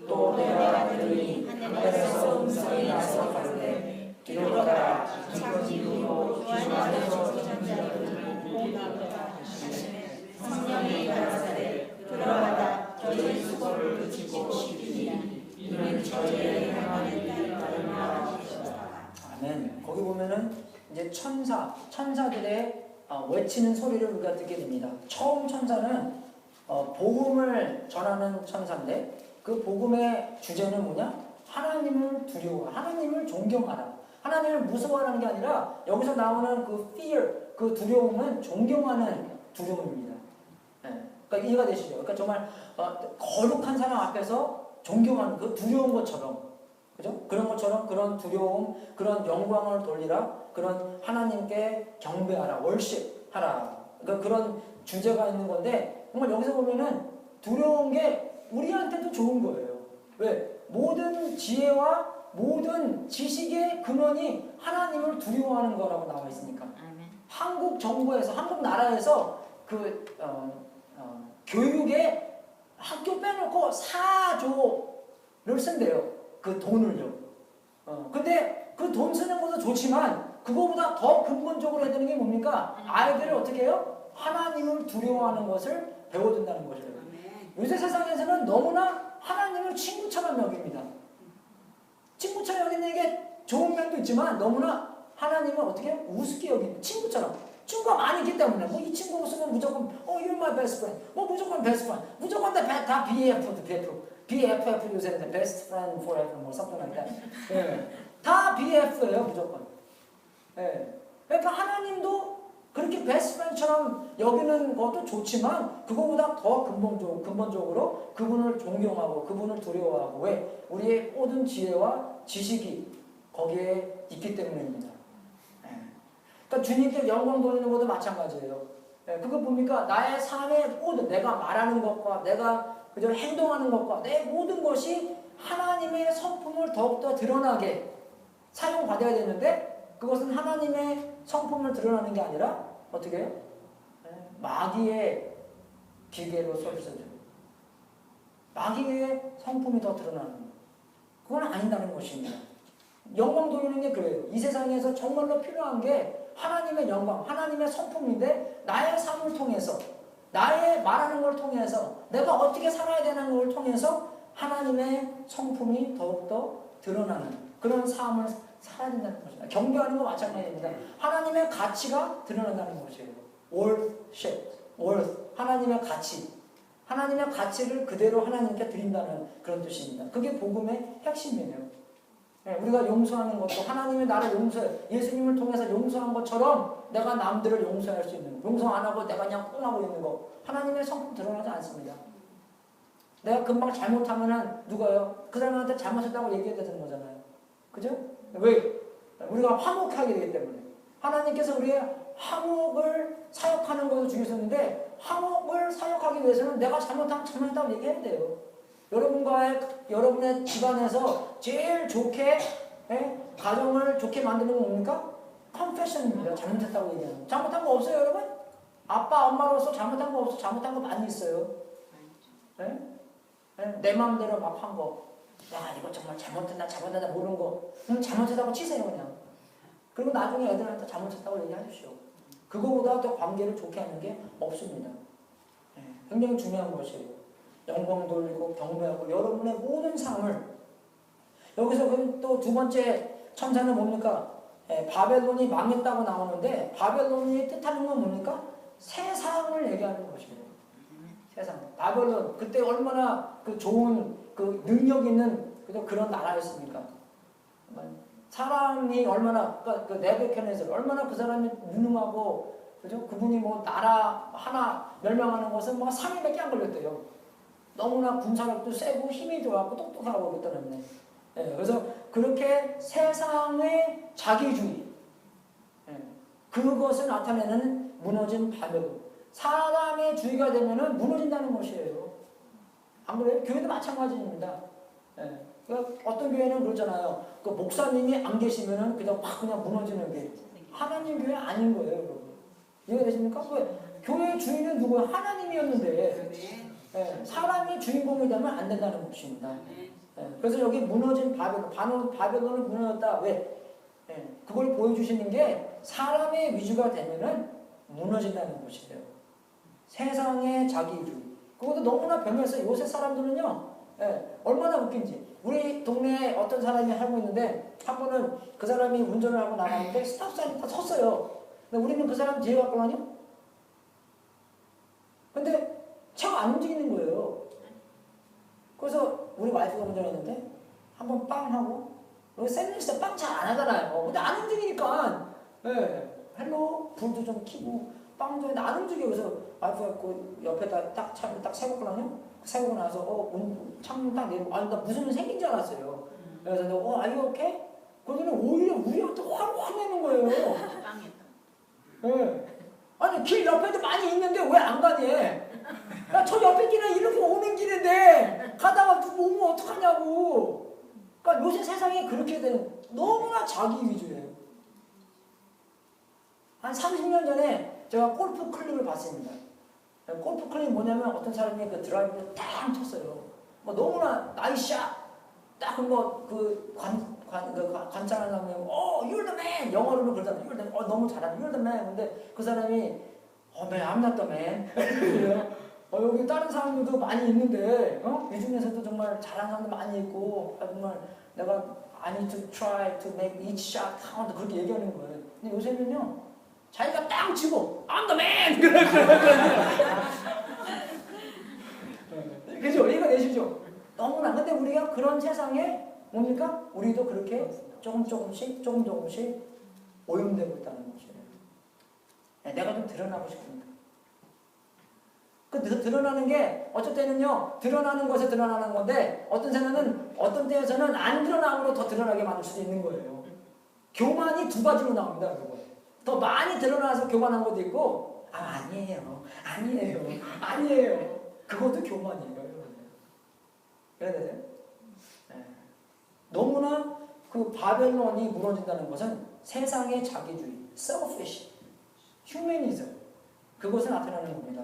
또 내가 들으니 하늘에서 음성이 나서 가로되 기록하라. 창지이고 주 안에서 계신 자들을 복이로다 하시매 성령이 가라사대 들어가다 저희 수고를 그치고 시키니 이는 저희의 행함에 따르라 하시더라. 아멘. 거기 보면은 이제 천사들의 외치는 소리를 우리가 듣게 됩니다. 처음 천사는 복음을 전하는 천사인데 그 복음의 주제는 뭐냐? 하나님을 두려워, 하나님을 존경하라. 하나님을 무서워하는 게 아니라 여기서 나오는 그 fear, 그 두려움은 존경하는 두려움입니다. 그러니까 이해가 되시죠? 그러니까 정말 거룩한 사람 앞에서 존경하는 그 두려운 것처럼, 그죠? 그런 것처럼 그런 두려움, 그런 영광을 돌리라, 그런 하나님께 경배하라, 월십하라. 그러니까 그런 주제가 있는 건데 정말 여기서 보면은 두려운 게 우리한테도 좋은 거예요. 왜? 모든 지혜와 모든 지식의 근원이 하나님을 두려워하는 거라고 나와 있으니까. 한국 정부에서, 한국 나라에서 그 교육에 학교 빼놓고 4조를 쓴대요. 그 돈을요. 근데 그 돈 쓰는 것도 좋지만 그거보다 더 근본적으로 해야 되는 게 뭡니까? 아이들을 어떻게 해요? 하나님을 두려워하는 것을 배워준다는 거죠. 요새 세상에서는 너무나 하나님을 친구처럼 여깁니다. 친구처럼 여기는 게 좋은 면도 있지만 너무나 하나님을 어떻게 우습게 여기는 친구처럼. 친구가 많이 있기 때문에 뭐 이 친구 없으면 무조건 you're my best friend. 뭐 무조건 best friend. 무조건 다 BFF 요새 best friend forever 뭐 something like that. 네. 다 BF예요 무조건. 네. 그러니까 하나님도 그렇게 베스트 프렌드처럼 여기는 것도 좋지만 그거보다 더 근본적으로 그분을 존경하고 그분을 두려워하고 왜? 우리의 모든 지혜와 지식이 거기에 있기 때문입니다. 그러니까 주님께 영광 돌리는 것도 마찬가지예요. 그거 뭡니까? 나의 삶의 모든 내가 말하는 것과 내가 그저 행동하는 것과 내 모든 것이 하나님의 성품을 더욱더 드러나게 사용받아야 되는데 그것은 하나님의 성품을 드러나는 게 아니라 어떻게 해요? 마귀의 기계로 소리쳐주고 마귀의 성품이 더 드러나는 거예요. 그건 아니다는 것입니다. 영광 돌리는 게 그래요. 이 세상에서 정말로 필요한 게 하나님의 영광, 하나님의 성품인데 나의 삶을 통해서 나의 말하는 걸 통해서 내가 어떻게 살아야 되는 걸 통해서 하나님의 성품이 더욱더 드러나는 그런 삶을 살아야 된다는 것입니다. 경배하는 거 마찬가지입니다. 하나님의 가치가 드러난다는 것이에요. worth, 하나님의 가치. 하나님의 가치를 그대로 하나님께 드린다는 그런 뜻입니다. 그게 복음의 핵심이에요. 우리가 용서하는 것도 하나님이 나를 용서해 예수님을 통해서 용서한 것처럼 내가 남들을 용서할 수 있는 거. 용서 안 하고 내가 그냥 꽁하고 있는 거. 하나님의 성품 드러나지 않습니다. 내가 금방 잘못하면은 누가요? 그 사람한테 잘못했다고 얘기해야 되는 거잖아요. 그죠? 왜? 우리가 화목하게 되기 때문에. 하나님께서 우리의 화목을 사역하는 것도 중요했는데 화목을 사역하기 위해서는 내가 잘못했다고 얘기해야 돼요. 여러분의 집안에서 제일 좋게 가정을 좋게 만드는 건 뭡니까? confession입니다. 잘못했다고 얘기하는. 잘못한 거 없어요, 여러분? 아빠, 엄마로서 잘못한 거 없어? 잘못한 거 많이 있어요. 내 마음대로 막 한 거. 야, 이거 정말 잘못했다 모르는 거. 그럼 잘못했다고 치세요, 그냥. 그리고 나중에 애들한테 잘못했다고 얘기하십시오. 그거보다 더 관계를 좋게 하는 게 없습니다. 굉장히 중요한 것이에요. 영광 돌리고 경배하고 여러분의 모든 삶을 여기서 또 두 번째 첨사는 뭡니까? 바벨론이 망했다고 나오는데 바벨론이 뜻하는 건 뭡니까? 세상을 얘기하는 것이에요. 세상. 바벨론 그때 얼마나 그 좋은 그 능력 있는 그런 나라였습니까? 사람이 얼마나 그 네부갓네살 얼마나 그 사람이 무능하고 그죠? 그분이 뭐 나라 하나 멸망하는 것은 뭐 3일밖에 안 걸렸대요. 너무나 군사력도 세고 힘이 좋았고 똑똑하고 그랬기 때문에. 그래서 그렇게 세상의 자기주의 그것을 나타내는 무너진 바벨론. 사람의 주의가 되면은 무너진다는 것이에요. 안 그래요? 교회도 마찬가지입니다. 그러니까 어떤 교회는 그러잖아요. 그 목사님이 안 계시면은 그냥 무너지는 게 하나님 교회 아닌 거예요, 여러분. 이해되십니까? 왜? 교회의 주인은 누구예요? 하나님이었는데 사람이 주인공이 되면 안 된다는 것입니다. 그래서 여기 무너진 바벨론은 무너졌다. 왜? 그걸 보여주시는 게 사람의 위주가 되면은 무너진다는 것이에요. 세상의 자기주의. 그것도 너무나 변해서 요새 사람들은요, 얼마나 웃긴지. 우리 동네에 어떤 사람이 하고 있는데, 한 번은 그 사람이 운전을 하고 나가는데 스탑사인이 다 섰어요. 근데 우리는 그 사람 뒤에 갔거든요? 근데 차가 안 움직이는 거예요. 그래서 우리 와이프가 운전했는데, 한번 빵 하고, 여기 샌드위치 빵 잘 안 하잖아요. 근데 안 움직이니까, 헬로, 불도 좀 켜고, 빵도 했는데 안 움직여. 그래서 와이프가 그 옆에다 차를 딱 세웠거든요. 세우고 나서, 창문 딱 내리고, 나 무슨 일 생긴 줄 알았어요. 그래서 내가, are you okay? 그러더니 오히려 우리한테 화내는 거예요. 아니, 길 옆에도 많이 있는데 왜 안 가니? 야, 저 옆에 길은 이렇게 오는 길인데, 가다가 누구 오면 어떡하냐고. 그러니까 요새 세상에 그렇게 되는, 너무나 자기 위주예요. 한 30년 전에 제가 골프 클립을 봤습니다. 골프 클립이 뭐냐면 어떤 사람이 그 드라이브를 딱 쳤어요. 뭐 너무나 나이스샷! 딱 관찰하는 사람이 you're the man! 영어로는 그러잖아요. You're the man. 너무 잘하네. You're the man. 근데 그 사람이 man, I'm not the man. 여기 다른 사람들도 많이 있는데 이 중에서도 정말 잘하는 사람도 많이 있고 정말 내가 I need to try to make each shot count 그렇게 얘기하는 거예요. 근데 요새는요 자기가 딱 치고 I'm the man! 그죠? 이거 내시죠? 너무나. 근데 우리가 그런 세상에 뭡니까? 우리도 그렇게 조금씩 오염되고 있다는 것이에요. 내가 좀 드러나고 싶습니다. 그 드러나는 게 어쩔 때는요 드러나는 것에 드러나는 건데 어떤 때에서는 안 드러남으로 더 드러나게 만들 수도 있는 거예요. 교만이 두 가지로 나옵니다, 여러분. 더 많이 드러나서 교만한 것도 있고 아니에요. 그것도 교만이에요, 여러분. 그래야 되세요? 너무나 그 바벨론이 무너진다는 것은 세상의 자기주의, selfish, 휴머니즘 그것을 나타내는 겁니다.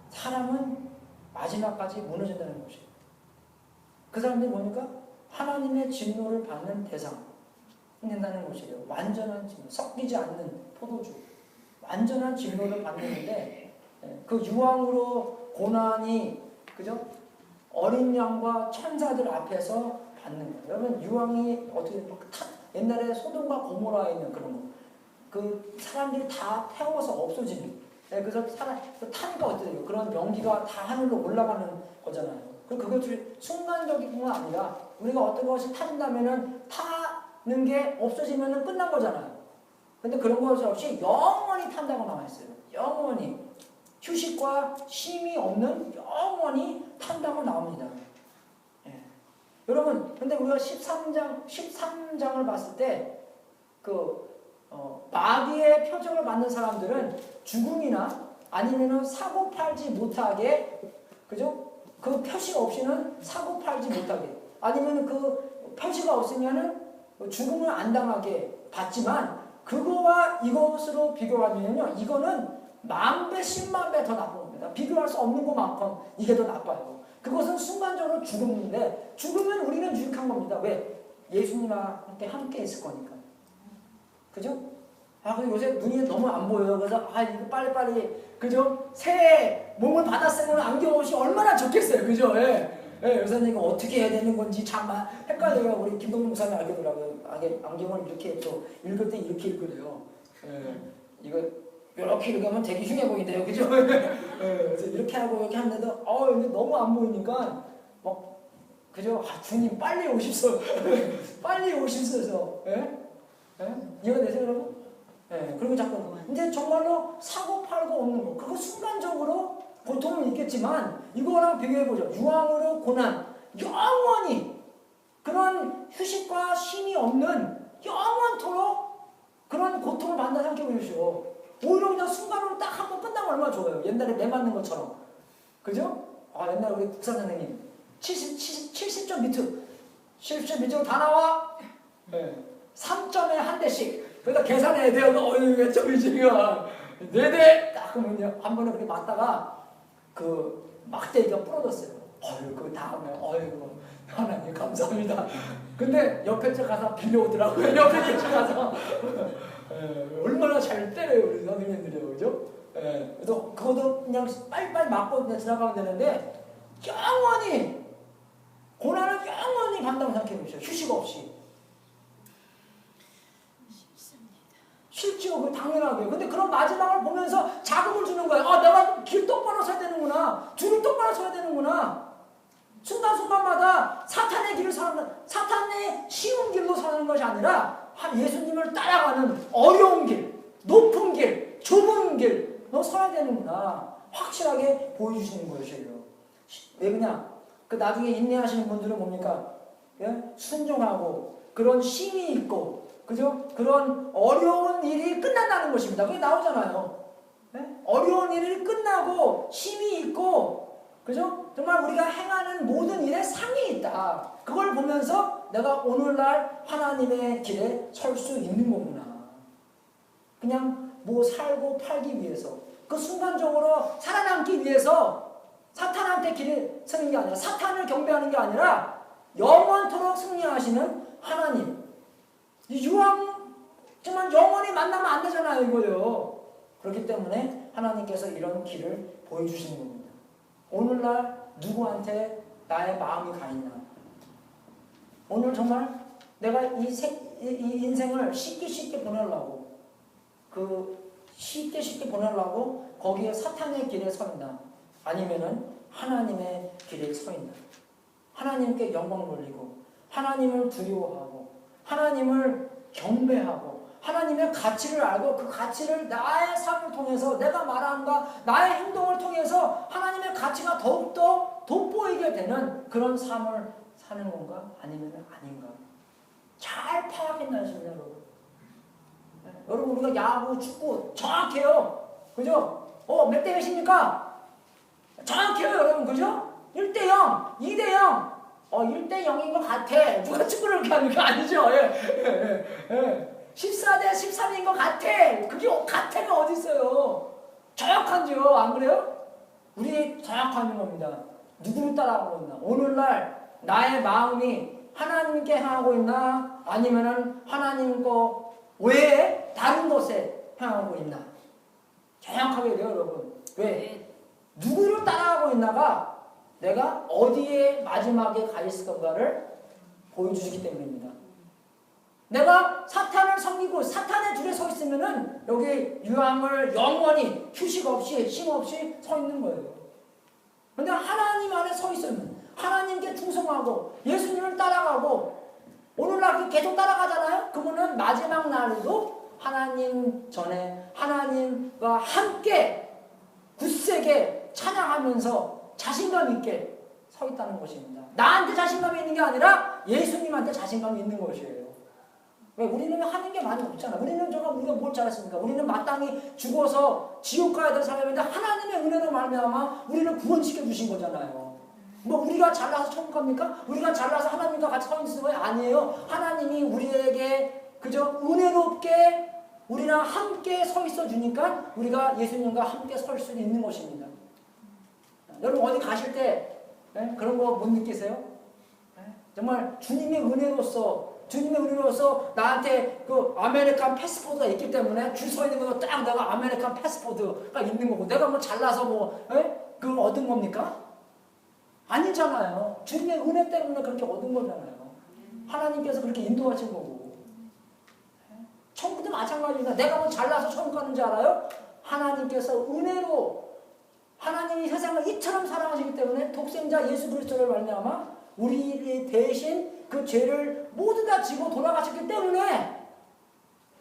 사람은 마지막까지 무너진다는 것이에요. 그 사람들이 뭡니까? 하나님의 진노를 받는 대상이 된다는 것이에요. 완전한 진노, 섞이지 않는 포도주, 완전한 진노를 받는데 그 유황으로 고난이 그죠? 어린 양과 천사들 앞에서 받는 거예요. 여러분 유황이 어떻게 옛날에 소돔과 고모라에 있는 그런 거, 그 사람들이 다 태워서 없어지는. 그래서 타니까 어때요? 그런 연기가 다 하늘로 올라가는 거잖아요. 그것이 순간적인 건 아니라 우리가 어떤 것이 타진다면은 타는 게 없어지면은 끝난 거잖아요. 근데 그런 것 없이 영원히 탄다고 나와 있어요. 영원히. 휴식과 쉼이 없는 영원히 탄다고 나옵니다. 예. 여러분, 근데 우리가 13장을 봤을 때, 마귀의 표적을 받는 사람들은 죽음이나 아니면은 사고 팔지 못하게, 그죠? 그 표시가 없이는 사고 팔지 못하게, 아니면은 그 표시가 없으면은 죽음을 안 당하게 받지만, 그거와 이것으로 비교하면요, 이거는 10,000배, 100,000배 더 나쁜 겁니다. 비교할 수 없는 것만큼 이게 더 나빠요. 그것은 순간적으로 죽음인데, 죽으면 우리는 유익한 겁니다. 왜? 예수님과 함께 있을 거니까. 그죠? 근데 요새 눈이 너무 안 보여요. 그래서, 이거 빨리빨리, 그죠? 새해 몸을 받았으면 안경 없이 얼마나 좋겠어요. 그죠? 요새는 이거 어떻게 해야 되는 건지 참 헷갈려요. 우리 김동문 목사님 알겠더라고요. 안경을 이렇게 또 읽을 때 이렇게 읽으래요. 이거 이렇게 읽으면 되게 흉해 보인대요. 그죠? 그래서 이렇게 하고 이렇게 하는데도 근데 너무 안 보이니까 막 그죠? 주님 빨리 오십시오. 빨리 오십시오. 이해되세요, 여러분? 그리고 자꾸 근데 정말로 사고 팔고 없는 거, 그거 순간적으로 고통은 있겠지만 이거랑 비교해보죠. 유황으로 고난, 영원히 그런 휴식과 쉼이 없는 영원토록 그런 고통을 받는다 생각해 보십시오. 오히려 그냥 순간으로 딱 한 번 끝나면 얼마나 좋아요. 옛날에 매 맞는 것처럼. 그죠? 옛날에 우리 국사 선생님 70점 비트 70점 비트로 다 나와. 3점에 한 대씩. 그러다 계산해야 돼요. 몇 점이지 이거. 4대 딱 그러면요. 한 번에 그렇게 맞다가 그 막대기가 부러졌어요. 그 다음에 하나님 감사합니다. 근데 옆에 쪽 가서 빌려오더라고요. 옆에 쪽 가서 얼마나 잘 때려요 우리 선생님들이요, 그죠? 그래서 그것도 그냥 빨리빨리 맞고 그냥 지나가면 되는데 영원히 고난을 영원히 간다고 생각해 보십시오. 휴식 없이. 싫죠. 그 당연하게. 근데 그런 마지막을 보면서 자극을 주는 거예요. 내가 길 똑바로 서야 되는구나. 줄을 똑바로 서야 되는구나. 순간순간마다 사탄의 길을 사탄의 쉬운 길로 사는 것이 아니라 예수님을 따라가는 어려운 길, 높은 길, 좁은 길로 서야 되는구나. 확실하게 보여주시는 것이에요. 왜 그냥 그 나중에 인내하시는 분들은 뭡니까? 순종하고 그런 힘이 있고, 그죠? 그런 어려운 일이 끝난다는 것입니다. 그게 나오잖아요. 어려운 일이 끝나고 힘이 있고, 그죠? 정말 우리가 행하는 모든 일에 상이 있다. 그걸 보면서 내가 오늘날 하나님의 길에 설 수 있는 거구나. 그냥 뭐 살고 팔기 위해서, 그 순간적으로 살아남기 위해서 사탄한테 길을 서는 게 아니라, 사탄을 경배하는 게 아니라 영원토록 승리하시는 하나님. 유황 정말 영원히 만나면 안 되잖아요, 이거요. 그렇기 때문에 하나님께서 이런 길을 보여주시는 겁니다. 오늘날 누구한테 나의 마음이 가 있나? 오늘 정말 내가 이 인생을 쉽게 보내려고, 쉽게 보내려고 거기에 사탄의 길에 서 있나? 아니면은 하나님의 길에 서 있나? 하나님께 영광 돌리고, 하나님을 두려워하고, 하나님을 경배하고, 하나님의 가치를 알고 그 가치를 나의 삶을 통해서, 내가 말함과 나의 행동을 통해서 하나님의 가치가 더욱더 돋보이게 되는 그런 삶을 사는 건가? 아니면 아닌가? 잘 파악했나요, 여러분? 여러분, 우리가 야구, 축구 정확해요. 그죠? 몇 대 몇입니까? 정확해요, 여러분. 그죠? 1대0, 2대0. 1대0인 것 같아. 누가 축구를 그렇게 하는 거 아니죠? 14대 13인 것 같아. 그게 같아가 어디 있어요? 정확한지요? 안 그래요? 우리 정확한 겁니다. 누구를 따라가고 있나? 오늘날 나의 마음이 하나님께 향하고 있나? 아니면은 하나님 거 외에 다른 곳에 향하고 있나? 정확하게 돼요, 여러분. 왜? 누구를 따라가고 있나가 내가 어디에 마지막에 가 있을 건가를 보여주시기 때문입니다. 내가 사탄을 섬기고 사탄의 줄에 서 있으면은 여기 유황을 영원히 휴식 없이 쉼 없이 서 있는 거예요. 근데 하나님 안에 서 있으면 하나님께 충성하고 예수님을 따라가고 오늘날 계속 따라가잖아요. 그러면은 마지막 날에도 하나님 전에 하나님과 함께 굳세게 찬양하면서 자신감 있게 서 있다는 것입니다. 나한테 자신감이 있는 게 아니라 예수님한테 자신감이 있는 것이에요. 왜? 우리는 하는 게 많이 없잖아. 우리가 뭘 잘했습니까? 우리는 마땅히 죽어서 지옥 가야 될 사람인데 하나님의 은혜로 말미암아 우리를 구원시켜 주신 거잖아요. 뭐 우리가 잘나서 천국 갑니까? 우리가 잘나서 하나님과 같이 서 있는 거 아니에요. 하나님이 우리에게 그저 은혜롭게 우리랑 함께 서 있어 주니까 우리가 예수님과 함께 설 수 있는 것입니다. 여러분 어디 가실 때 그런 거 못 느끼세요? 정말 주님의 은혜로서 나한테 그 아메리칸 패스포드가 있기 때문에 줄 서 있는 것도 딱 내가 아메리칸 패스포드가 있는 거고 내가 뭐 잘나서 그걸 얻은 겁니까? 아니잖아요. 주님의 은혜 때문에 그렇게 얻은 거잖아요. 하나님께서 그렇게 인도하신 거고. 천국도 마찬가지입니다. 내가 뭐 잘나서 천국 가는 줄 알아요? 하나님께서 은혜로 하나님이 세상을 이처럼 사랑하시기 때문에 독생자 예수 그리스도를 말미암아 우리 대신 그 죄를 모두 다 지고 돌아가셨기 때문에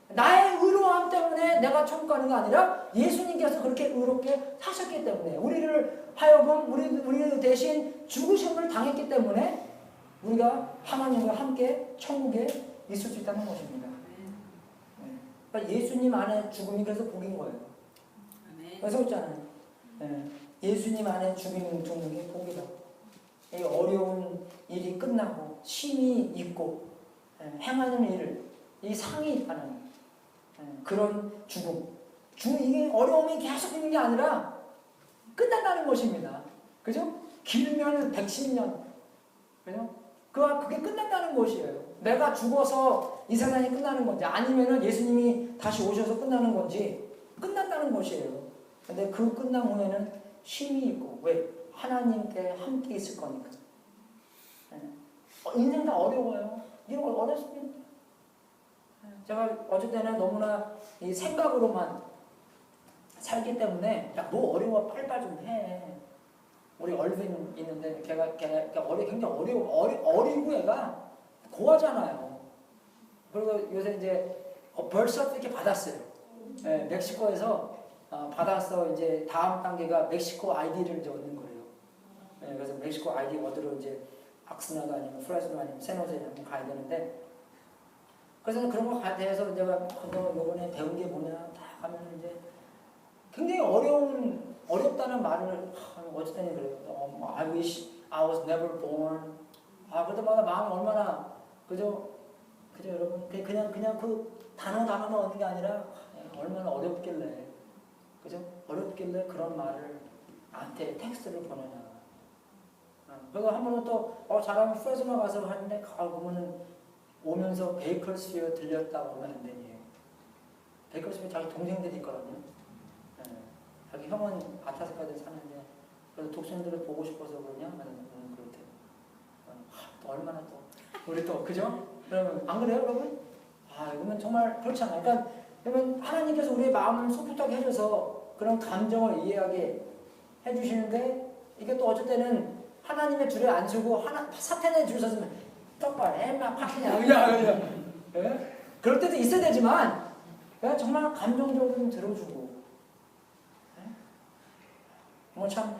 나의 의로함 때문에 내가 천국 가는 게 아니라 예수님께서 그렇게 의롭게 사셨기 때문에 우리를 하여금 우리 대신 죽으심을 당했기 때문에 우리가 하나님과 함께 천국에 있을 수 있다는 것입니다. 그러니까 예수님 안에 죽음이 그래서 복인 거예요. 그래서 있잖아요. 예수님 안에 죽는 게 복이다. 이 어려운 일이 끝나고 쉼이 있고 행하는 일을 이 상이 있다는 그런 죽음. 이게 어려움이 계속 있는 게 아니라 끝난다는 것입니다. 그죠? 길면 110년. 그죠? 그게 끝난다는 것이에요. 내가 죽어서 이 세상이 끝나는 건지 아니면은 예수님이 다시 오셔서 끝나는 건지 끝난다는 것이에요. 근데 그 끝난 후에는 쉼이 있고 왜? 하나님께 함께 있을 거니까. 인생 다 어려워요. 이런 걸 어렵습니다. 제가 어쩔 때는 너무나 이 생각으로만 살기 때문에 야, 뭐 어려워 빨리빨리 좀 해. 우리 얼빈 있는데 걔가 굉장히 어리고 애가 고하잖아요. 그리고 요새 이제 벌써 이렇게 받았어요. 멕시코에서 받아서 이제 다음 단계가 멕시코 아이디를 이제 얻는 거예요. 그래서 멕시코 아이디 얻으러 이제 악스나가 아니면 프레스노 아니면 샌호제에 한번 가야 되는데 그래서 그런 거 대해서 내가 너 이번에 배운 게 뭐냐 다 하면 이제 굉장히 어렵다는 말을 어쩔 때는 그래요. I wish I was never born. 그때마다 마음이 얼마나 그죠 여러분 그냥 그 단어만 얻는 게 아니라 얼마나 어렵길래 그죠 어렵길래 그런 말을 나한테 텍스트를 보내냐. 그리고 한 번은 또 잘하면 프레스노 가서 하는데 보면은 오면서 베이커스필드 들렸다고 하면 안 되니. 베이커스필드 자기 동생들이 있거든요. 자기 형은 아타스카드에 사는데 그래서 독생들을 보고 싶어서 그러냐? 그렇대. 또 얼마나 또 우리 또 그죠? 그러면 안 그래요, 여러분? 이거는 정말 그렇잖아요. 그러니까 그러면 하나님께서 우리의 마음을 소프트하게 해줘서 그런 감정을 이해하게 해주시는데 이게 또 어쩔 때는 하나님의 줄에 안 서고 사탄의 줄에 섰으면 똑바로 막 파키냐 그냥 그럴 때도 있어야 되지만 정말 감정적으로 좀 들어주고 뭐 참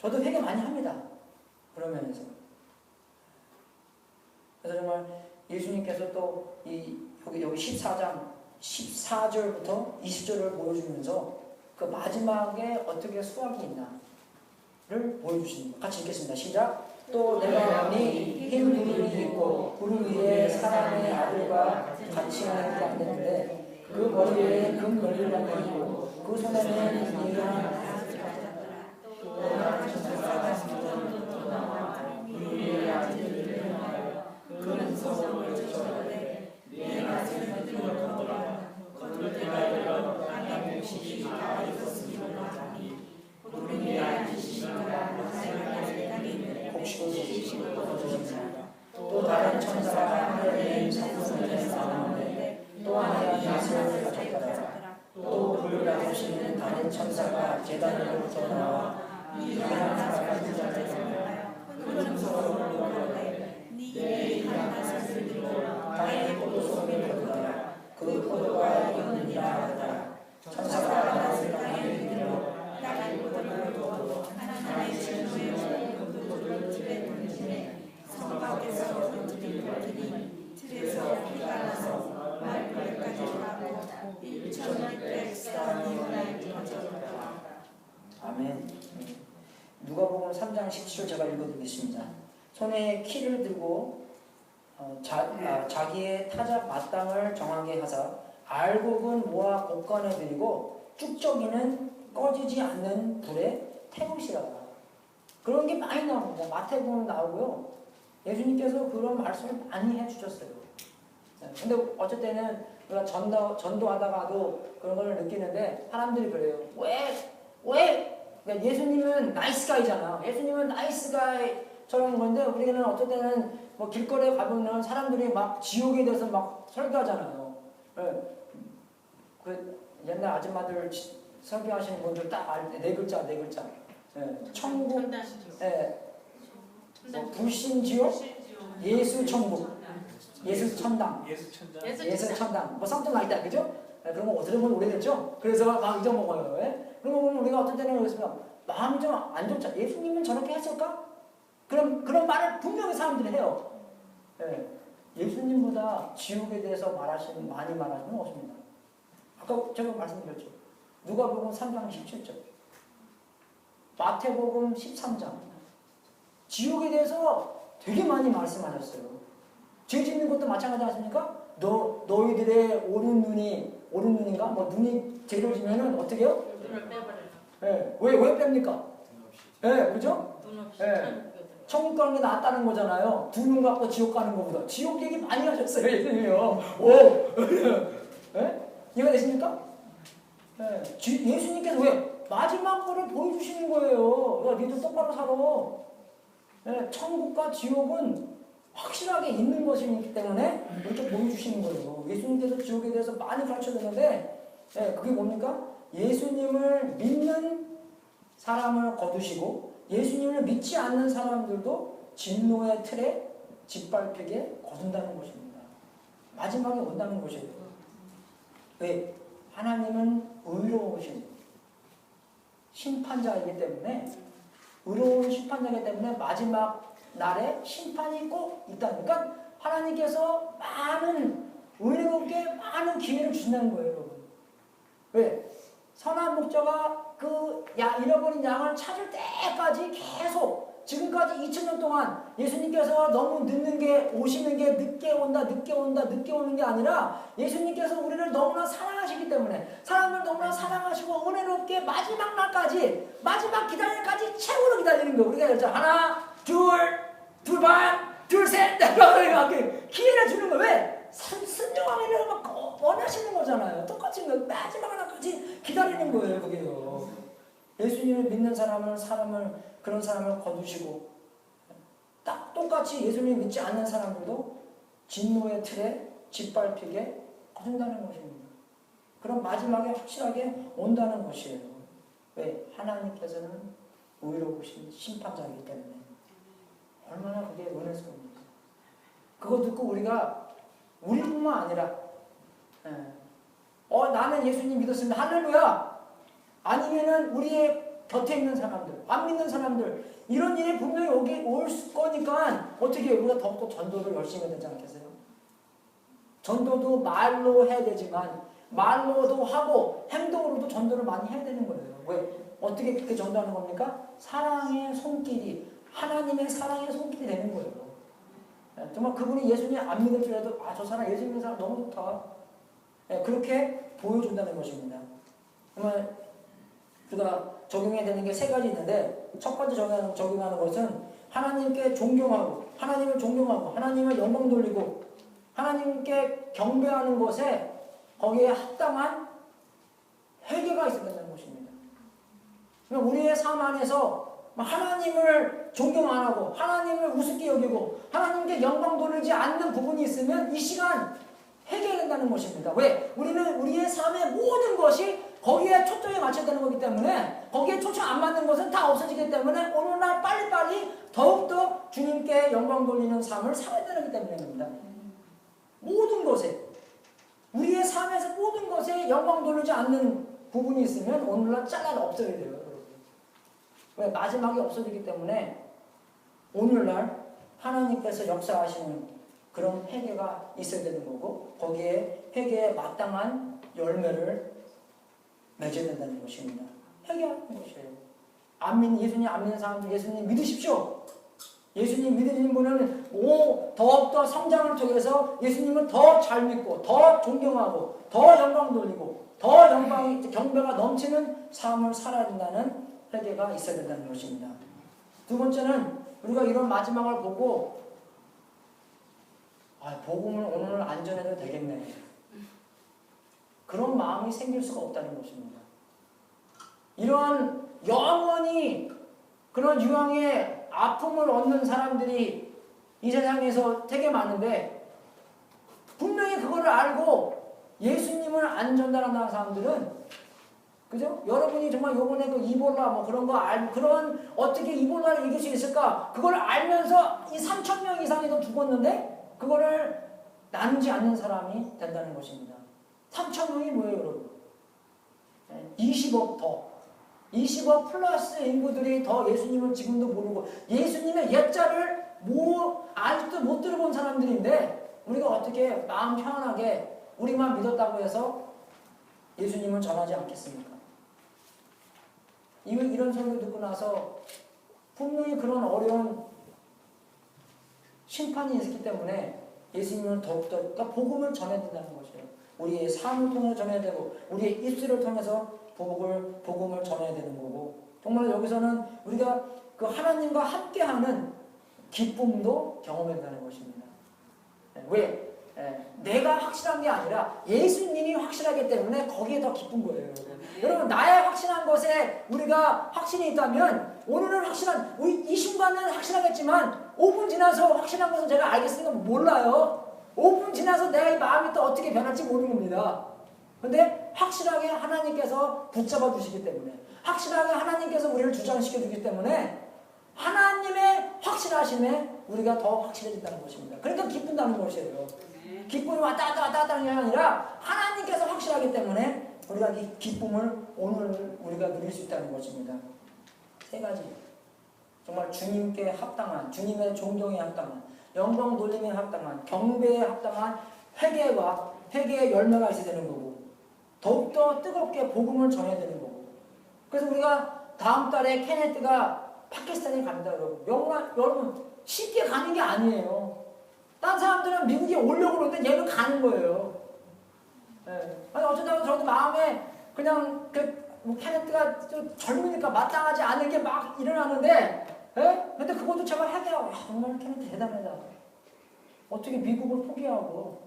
저도 회개 많이 합니다. 그런 면에서. 그래서 정말 예수님께서 또 여기 14장 14절부터 20절을 보여주면서 그 마지막에 어떻게 수확이 있나를 보여주십니다. 같이 읽겠습니다. 시작. 또 내가 보니 흰 구름이 있고 구름 위에 사람의 아들과 같이 하는 게 안 되는데 그 머리에 금 걸림을 가지고 그 손에는 이랑 많은 천사가 제단으로부터 나와 이 하나 사가진 자를 큰 소리로 부르되 네 하나 사슬 들고 나의 포도송을 거두라. 그 포도가 익었느니라 하더라. 천사가 낯을 땅에 들어 나의 포도를 두고 하나님의 진노의 포도를 틀에 던지매 성 밖에서 던지는 것들이 틀에서 피가 나서 말벌까지 가고 1600쌍이 터졌다. 아멘. 누가복음 3장 17절 제가 읽어드리겠습니다. 손에 키를 들고 자기의 타작 마땅을 정하게 하사 알곡은 모아 곡간에 들이고 쭉저기는 꺼지지 않는 불에 태우시라. 그런 게 많이 나옵니다. 마태복음 나오고요. 예수님께서 그런 말씀을 많이 해주셨어요. 근데 어쩔 때는 우리가 전도하다가도 그런 걸 느끼는데 사람들이 그래요. 그러니까 예수님은 나이스 가이잖아. 예수님은 나이스 가이 저런 건데 우리는 어쩔 때는 뭐 길거리에 가보면 사람들이 막 지옥에 대해서 막 설교하잖아요. 그 옛날 아줌마들 설교하시는 분들 딱 알 때 네 글자. 천국, 뭐 불신지옥, 예수 천국, 예수 천당, 예수 천당, 뭐 something like that, 그죠? 그런 거 들으면 오래됐죠? 그래서 막 잊어먹어요. 그러면 우리가 어떤 때는 그렇습니다. 마음이 좀 안 좋죠. 예수님은 저렇게 했을까? 그런 말을 분명히 사람들이 해요. 예수님보다 지옥에 대해서 많이 말하시는 건 없습니다. 아까 제가 말씀드렸죠. 누가복음 3장 17절, 마태복음 13장, 지옥에 대해서 되게 많이 말씀하셨어요. 죄 짓는 것도 마찬가지 아닙니까? 너희들의 오른 눈인가? 뭐 눈이 죄를 지면은 어떻게 해요? 눈을 빼버려요. 왜 뺍니까? 그죠? 눈 없이 천국 가는 게 낫다는 거잖아요. 두 눈 갖고 지옥 가는 것보다. 지옥 얘기 많이 하셨어요, 예수님이요. 이해가 되십니까? 예수님께서 왜? 마지막 거를 보여주시는 거예요. 야, 니도 똑바로 살아. 천국과 지옥은 확실하게 있는 것이기 때문에 이렇게 보여주시는 거예요. 예수님께서 지옥에 대해서 많이 가르쳐줬는데, 그게 뭡니까? 예수님을 믿는 사람을 거두시고, 예수님을 믿지 않는 사람들도 진노의 틀에 짓밟히게 거둔다는 것입니다. 마지막에 온다는 것이에요. 왜? 하나님은 의로우신 심판자이기 때문에, 의로운 심판자이기 때문에 마지막 날에 심판이 꼭 있다는. 그러니까 하나님께서 의롭게 많은 기회를 주신다는 거예요, 여러분. 왜? 선한 목자가 잃어버린 양을 찾을 때까지 계속 지금까지 2000년 동안 예수님께서 너무 오시는 게 늦게 오는 게 아니라 예수님께서 우리를 너무나 사랑하시기 때문에 사람을 너무나 사랑하시고 은혜롭게 마지막 날까지 마지막 기다릴까지 최후로 기다리는 거예요. 우리가 그랬죠. 하나, 둘 반, 둘 셋 이렇게 기회를 주는 거예요. 왜? 순종하기를 막 원하시는 거잖아요. 똑같이 마지막 날까지 기다리는 거예요. 그게요. 예수님을 믿는 그런 사람을 거두시고 딱 똑같이 예수님 믿지 않는 사람들도 진노의 틀에 짓밟히게 거둔다는 것입니다. 그럼 마지막에 확실하게 온다는 것이에요. 왜? 하나님께서는 의로우신 심판자이기 때문에. 얼마나 그게 은혜스러운지. 그거 듣고 우리뿐만 아니라 나는 예수님 믿었습니다. 할렐루야. 아니면은 우리의 곁에 있는 사람들, 안 믿는 사람들, 이런 일이 분명히 올 거니까 어떻게 우리가 더욱더 전도를 열심히 해야 되지 않겠어요? 전도도 말로 해야 되지만 말로도 하고 행동으로도 전도를 많이 해야 되는 거예요. 왜? 어떻게 그렇게 전도하는 겁니까? 사랑의 손길이, 하나님의 사랑의 손길이 되는 거예요. 정말 그분이 예수님 안 믿을지라도 저 사람 예수 믿는 사람 너무 좋다. 그렇게 보여준다는 것입니다. 그러면 우리가 적용해야 되는 게 세 가지 있는데, 첫 번째 적용하는 것은 하나님께 존경하고, 하나님을 존경하고, 하나님을 영광 돌리고, 하나님께 경배하는 것에 거기에 합당한 회개가 있어야 된다는 것입니다. 그러니까 우리의 삶 안에서 하나님을 존경 안 하고, 하나님을 우습게 여기고, 하나님께 영광 돌리지 않는 부분이 있으면 이 시간 회개해야 된다는 것입니다. 왜? 우리는 우리의 삶의 모든 것이 거기에 초점이 맞춰야 되는 거기 때문에 거기에 초점 안 맞는 것은 다 없어지기 때문에 오늘날 빨리빨리 더욱더 주님께 영광 돌리는 삶을 살아야 되기 때문입니다. 모든 것에 우리의 삶에서 모든 것에 영광 돌리지 않는 부분이 있으면 오늘날 잘라 없어야 돼요. 여러분. 왜? 마지막에 없어지기 때문에 오늘날 하나님께서 역사하시는 그런 회개가 있어야 되는 거고 거기에 회개에 마땅한 열매를 맺어야 된다는 것입니다. 회개하는 것이에요. 예수님 안 믿는 사람들 예수님 믿으십시오. 예수님 믿으시는 분은 더욱더 성장을 통해서 예수님을 더 잘 믿고 더 존경하고 더 영광 돌리고 더 경배가 넘치는 삶을 살아야 된다는 회개가 있어야 된다는 것입니다. 두 번째는 우리가 이런 마지막을 보고 복음을 오늘 안 전해도 되겠네. 그런 마음이 생길 수가 없다는 것입니다. 이러한 영원히 그런 유황의 아픔을 얻는 사람들이 이 세상에서 되게 많은데 분명히 그거를 알고 예수님을 안 전달한다는 사람들은 그죠? 여러분이 정말 요번에 그 이볼라 뭐 그런 거 그런 어떻게 이볼라를 이길 수 있을까? 그걸 알면서 이 3,000명 이상이 더 죽었는데 그거를 나누지 않는 사람이 된다는 것입니다. 3,000명이 뭐예요, 여러분? 20억 더. 20억 플러스 인구들이 더 예수님을 지금도 모르고 예수님의 옛자를 아직도 못 들어본 사람들인데 우리가 어떻게 마음 편안하게 우리만 믿었다고 해서 예수님을 전하지 않겠습니까? 이런 설교 듣고 나서 분명히 그런 어려운 심판이 있기 때문에 예수님을 더욱더 그러니까 복음을 전해야 된다는 것이에요. 우리의 삶을 통해서 전해야 되고 우리의 입술을 통해서 복음을 전해야 되는 거고 정말 여기서는 우리가 그 하나님과 함께하는 기쁨도 경험해야 된다는 것입니다. 왜? 내가 확실한 게 아니라 예수님이 확실하기 때문에 거기에 더 기쁜 거예요. 여러분 나의 확신한 것에 우리가 확신이 있다면 오늘은 이 순간은 확실하겠지만 5분 지나서 확실한 것은 제가 알겠으니까 몰라요. 5분 지나서 내 마음이 또 어떻게 변할지 모르는 겁니다. 근데 확실하게 하나님께서 붙잡아 주시기 때문에 확실하게 하나님께서 우리를 주장시켜 주기 때문에 하나님의 확실하심에 우리가 더 확실해진다는 것입니다. 그러니까 기쁜다는 것이에요. 기쁨이 왔다 갔다 하는 게 아니라 하나님께서 확실하기 때문에 우리가 이 기쁨을 오늘 우리가 누릴 수 있다는 것입니다. 세 가지 정말 주님께 합당한 주님의 존경에 합당한 영광 돌림에 합당한 경배에 합당한 회개의 열매가 있어야 되는 거고 더욱더 뜨겁게 복음을 전해야 되는 거고 그래서 우리가 다음 달에 케네트가 파키스탄에 갑니다. 여러분 쉽게 가는 게 아니에요. 딴 사람들은 미국에 오려고 그러는데 얘는 가는 거예요. 아니 어쩌다가 저도 마음에 그냥 케네트가 좀 젊으니까 마땅하지 않은 게 막 일어나는데 근데 그것도 제가 회개하고 정말 케네트 대단하다. 어떻게 미국을 포기하고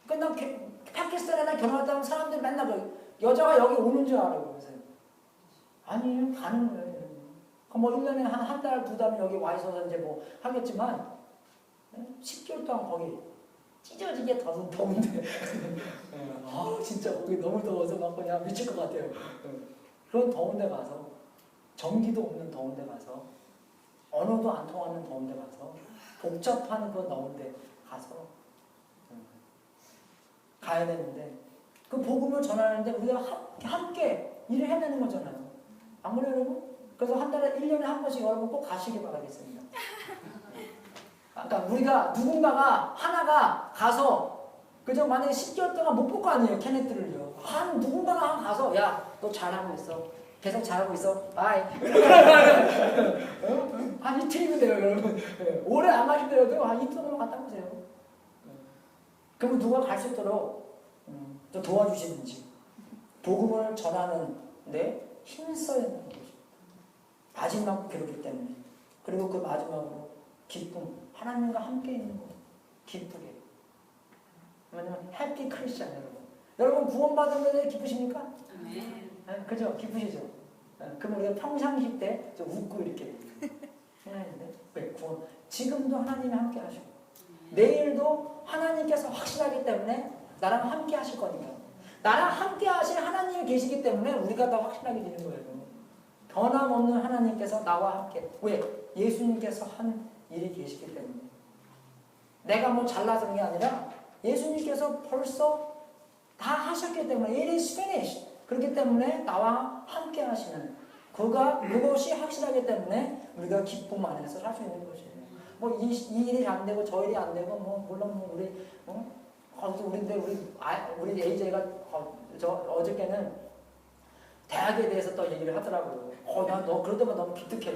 그러니까 난 파키스탄에나 결혼했다면 사람들이 맨날 여자가 여기 오는 줄 알아요. 그래서 아니 가는 거예요. 뭐 1년에 한 달, 두 달은 여기 와 있어서 이제 뭐 하겠지만 10개월 동안 거기 찢어지게 더운데 진짜 거기 너무 더워서 막 그냥 미칠 것 같아요. 그런 더운 데 가서 전기도 없는 더운 데 가서 언어도 안 통하는 더운 데 가서 복잡한 그 더운 데 가서 가야 되는데 그 복음을 전하는데 우리가 함께 일을 해내는 거잖아요. 안 그래요, 여러분? 그래서 한 달에 1년에 한 번씩 여러분 꼭 가시기 바라겠습니다. 그러니까 우리가 누군가가 하나가 가서 그저 만약에 10개월 동안 못 볼 거 아니에요, 케네트를요. 누군가가 가서 야, 너 잘하고 있어. 계속 잘하고 있어. 바이. 한 이틀이면 돼요, 여러분. 오래 안 가시더라도 한 이틀 동안 갔다 오세요. 그러면 누가 갈 수 있도록 또 도와주시든지 복음을 전하는데 힘써야 되는 거죠. 마지막 그렇기 때문에. 그리고 그 마지막으로 기쁨. 하나님과 함께 있는 거. 기쁘게. 왜냐면 해피 크리스찬 여러분. 여러분 구원받은 것에 기쁘십니까? 네. 그죠? 기쁘시죠? 그럼 우리가 평상시 때 좀 웃고 이렇게 해야되는데 왜? 구원. 지금도 하나님이 함께 하시고 내일도 하나님께서 확실하기 때문에 나랑 함께 하실 거니까 나랑 함께 하실 하나님이 계시기 때문에 우리가 더 확신하게 되는 거예요. 변함없는 하나님께서 나와 함께. 왜? 예수님께서 한 일이 계시기 때문에. 내가 뭐 잘나서 그런 게 아니라 예수님께서 벌써 다 하셨기 때문에 it is finished. 그렇기 때문에 나와 함께 하시는 그것이 확실하기 때문에 우리가 기쁨 안에서 살 수 있는 것이에요. 뭐 이 일이 안 되고 저 일이 안 되고 뭐 물론 뭐 우리 우리 AJ가 어저께는 대학에 대해서 또 얘기를 하더라고요. 너 그럴 때만 너무 기특해.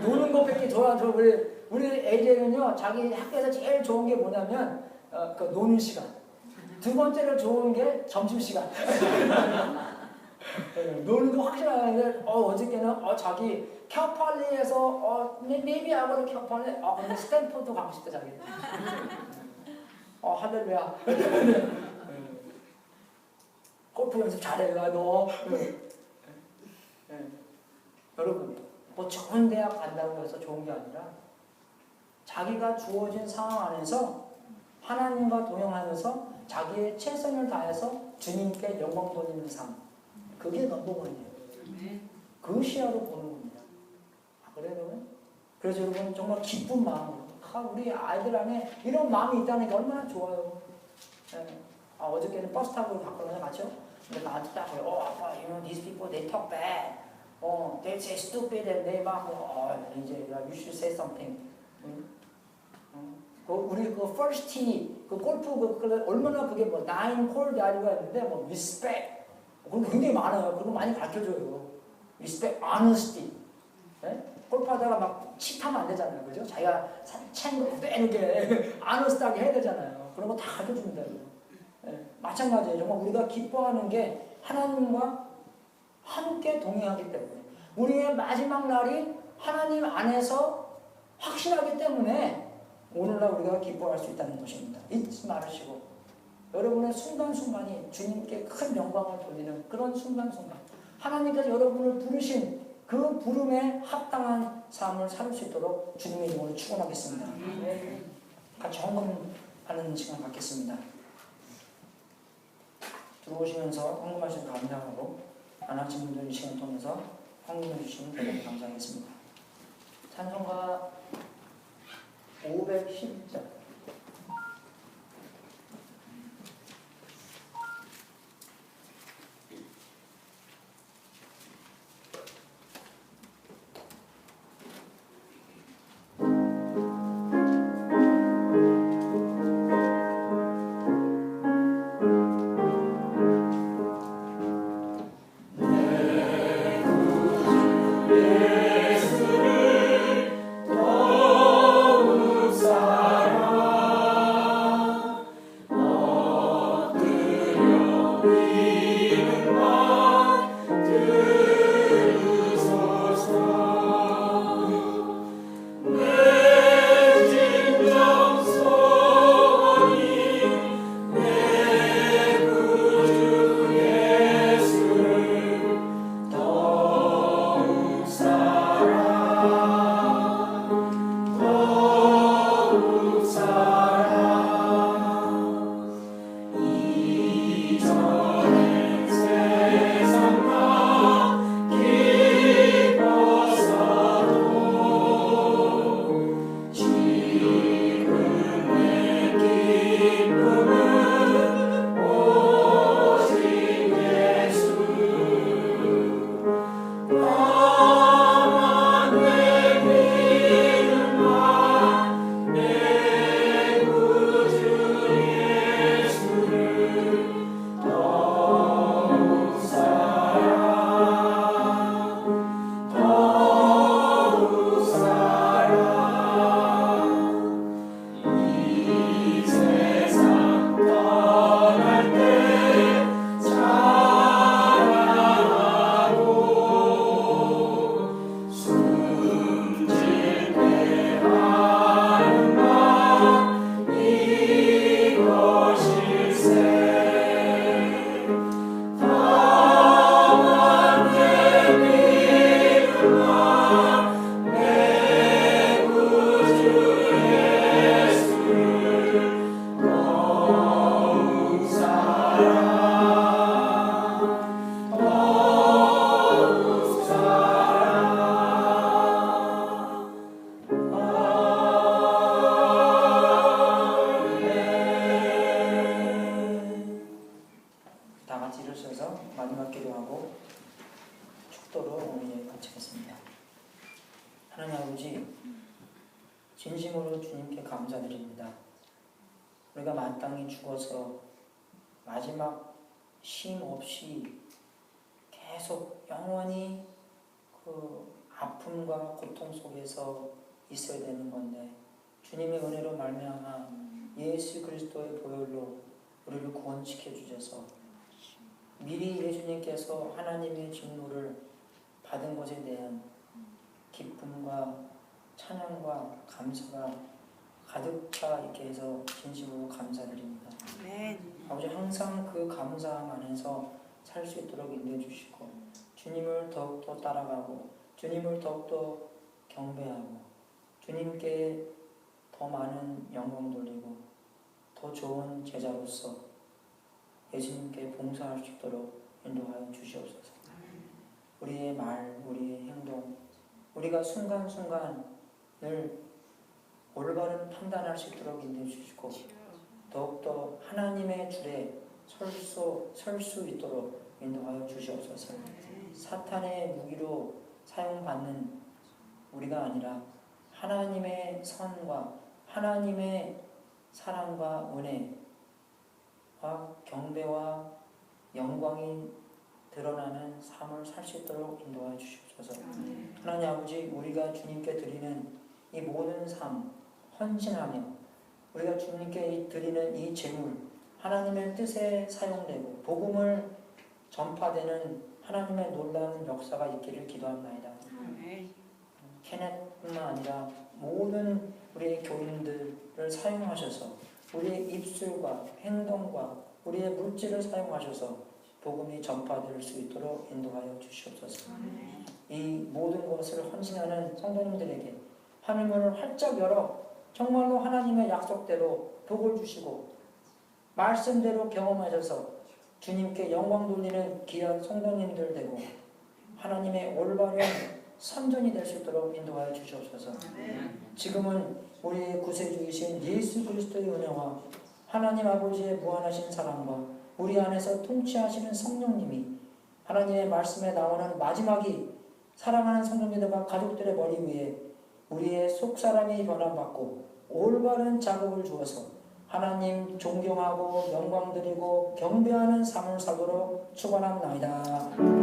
노는 것밖에 좋아. 우리 AJ는요 자기 학교에서 제일 좋은 게 뭐냐면 그 노는 시간. 두 번째로 좋은 게 점심 시간. 노는 거 확실하게 어저께는 자기 캬팔리에서 maybe I go to 캬팔리 근데 스탠포드 가고 싶다 자기. 할렐루야. 골프 연습 잘해 너. 여러분 뭐 좋은 대학 간다고 해서 좋은 게 아니라 자기가 주어진 상황 안에서 하나님과 동행하면서 자기의 최선을 다해서 주님께 영광 돌리는 삶. 그게 넘버원이에요. 그 시야로 보는 겁니다. 그래요? 그래서 여러분 정말 기쁜 마음으로 우리 아이들 안에 이런 마음이 있다는 게 얼마나 좋아요. 어저께는 버스 타고 갔거든요, 같이요. 근데 나한테 딱 아빠, these people they talk bad. they say stupid and they 막 이제 you should say something. 우리 그 first tee 그 골프 얼마나 그게 뭐 9홀 야리가 있는데 뭐 respect 그런 게 굉장히 많아요. 그거 많이 가르쳐줘요. respect, honesty. 골프하다가 막 치타면 안 되잖아요, 그죠? 자기가 찬 거 그대로 이렇게 honest하게 해야 되잖아요. 그런 거 다 가르쳐줍니다. 마찬가지예요. 정말 우리가 기뻐하는 게 하나님과 함께 동행하기 때문에 우리의 마지막 날이 하나님 안에서 확실하기 때문에 오늘날 우리가 기뻐할 수 있다는 것입니다. 잊지 말으시고 여러분의 순간순간이 주님께 큰 영광을 돌리는 그런 순간순간 하나님께서 여러분을 부르신 그 부름에 합당한 삶을 살 수 있도록 주님의 이름으로 축원하겠습니다. 같이 헌금하는 시간 갖겠습니다. 들어오시면서 헌금하셔서 감사하고 안 하신 분들 이 시간 통해서 헌금해 주시면 대단히 감사하겠습니다. 찬송가 510장 예수를 더욱 사랑 축도로 우리 마치겠습니다. 하나님 아버지, 진심으로 주님께 감사드립니다. 우리가 마땅히 죽어서 마지막 쉼 없이 계속 영원히 그 아픔과 고통 속에서 있어야 되는 건데, 주님의 은혜로 말미암아 예수 그리스도의 보혈로 우리를 구원시켜 주셔서 미리 예수님께서 하나님의 직무를 받은 것에 대한 기쁨과 찬양과 감사가 가득하 있게 해서 진심으로 감사드립니다. 아버지, 항상 그 감사함 안에서 살 수 있도록 인도해 주시고, 주님을 더욱더 따라가고 주님을 더욱더 경배하고 주님께 더 많은 영광 돌리고 더 좋은 제자로서 예수님께 봉사할 수 있도록 인도하여 주시옵소서. 우리의 말, 우리의 행동, 우리가 순간순간을 올바른 판단할 수 있도록 인도해 주시고, 더욱더 하나님의 줄에 설 수 있도록 인도하여 주시옵소서. 사탄의 무기로 사용받는 우리가 아니라 하나님의 선과 하나님의 사랑과 은혜와 경배와 영광이 드러나는 삶을 살 수 있도록 인도하여 주시옵소서. 하나님 아버지, 우리가 주님께 드리는 이 모든 삶, 헌신하며 우리가 주님께 드리는 이 제물, 하나님의 뜻에 사용되고 복음을 전파되는 하나님의 놀라운 역사가 있기를 기도합니다. 케넷뿐만 아니라 모든 우리의 교인들을 사용하셔서 우리의 입술과 행동과 우리의 물질을 사용하셔서 복음이 전파될 수 있도록 인도하여 주시옵소서. 이 모든 것을 헌신하는 성도님들에게 하늘문을 활짝 열어 정말로 하나님의 약속대로 복을 주시고 말씀대로 경험하셔서 주님께 영광 돌리는 귀한 성도님들 되고 하나님의 올바른 선전이 될 수 있도록 인도하여 주시옵소서. 지금은 우리의 구세주이신 예수 그리스도의 은혜와 하나님 아버지의 무한하신 사랑과 우리 안에서 통치하시는 성령님이 하나님의 말씀에 나오는 마지막이 사랑하는 성도님들과 가족들의 머리 위에 우리의 속사람이 변화받고 올바른 자극을 주어서 하나님 존경하고 영광드리고 경배하는 삶을 살도록 축원합니다.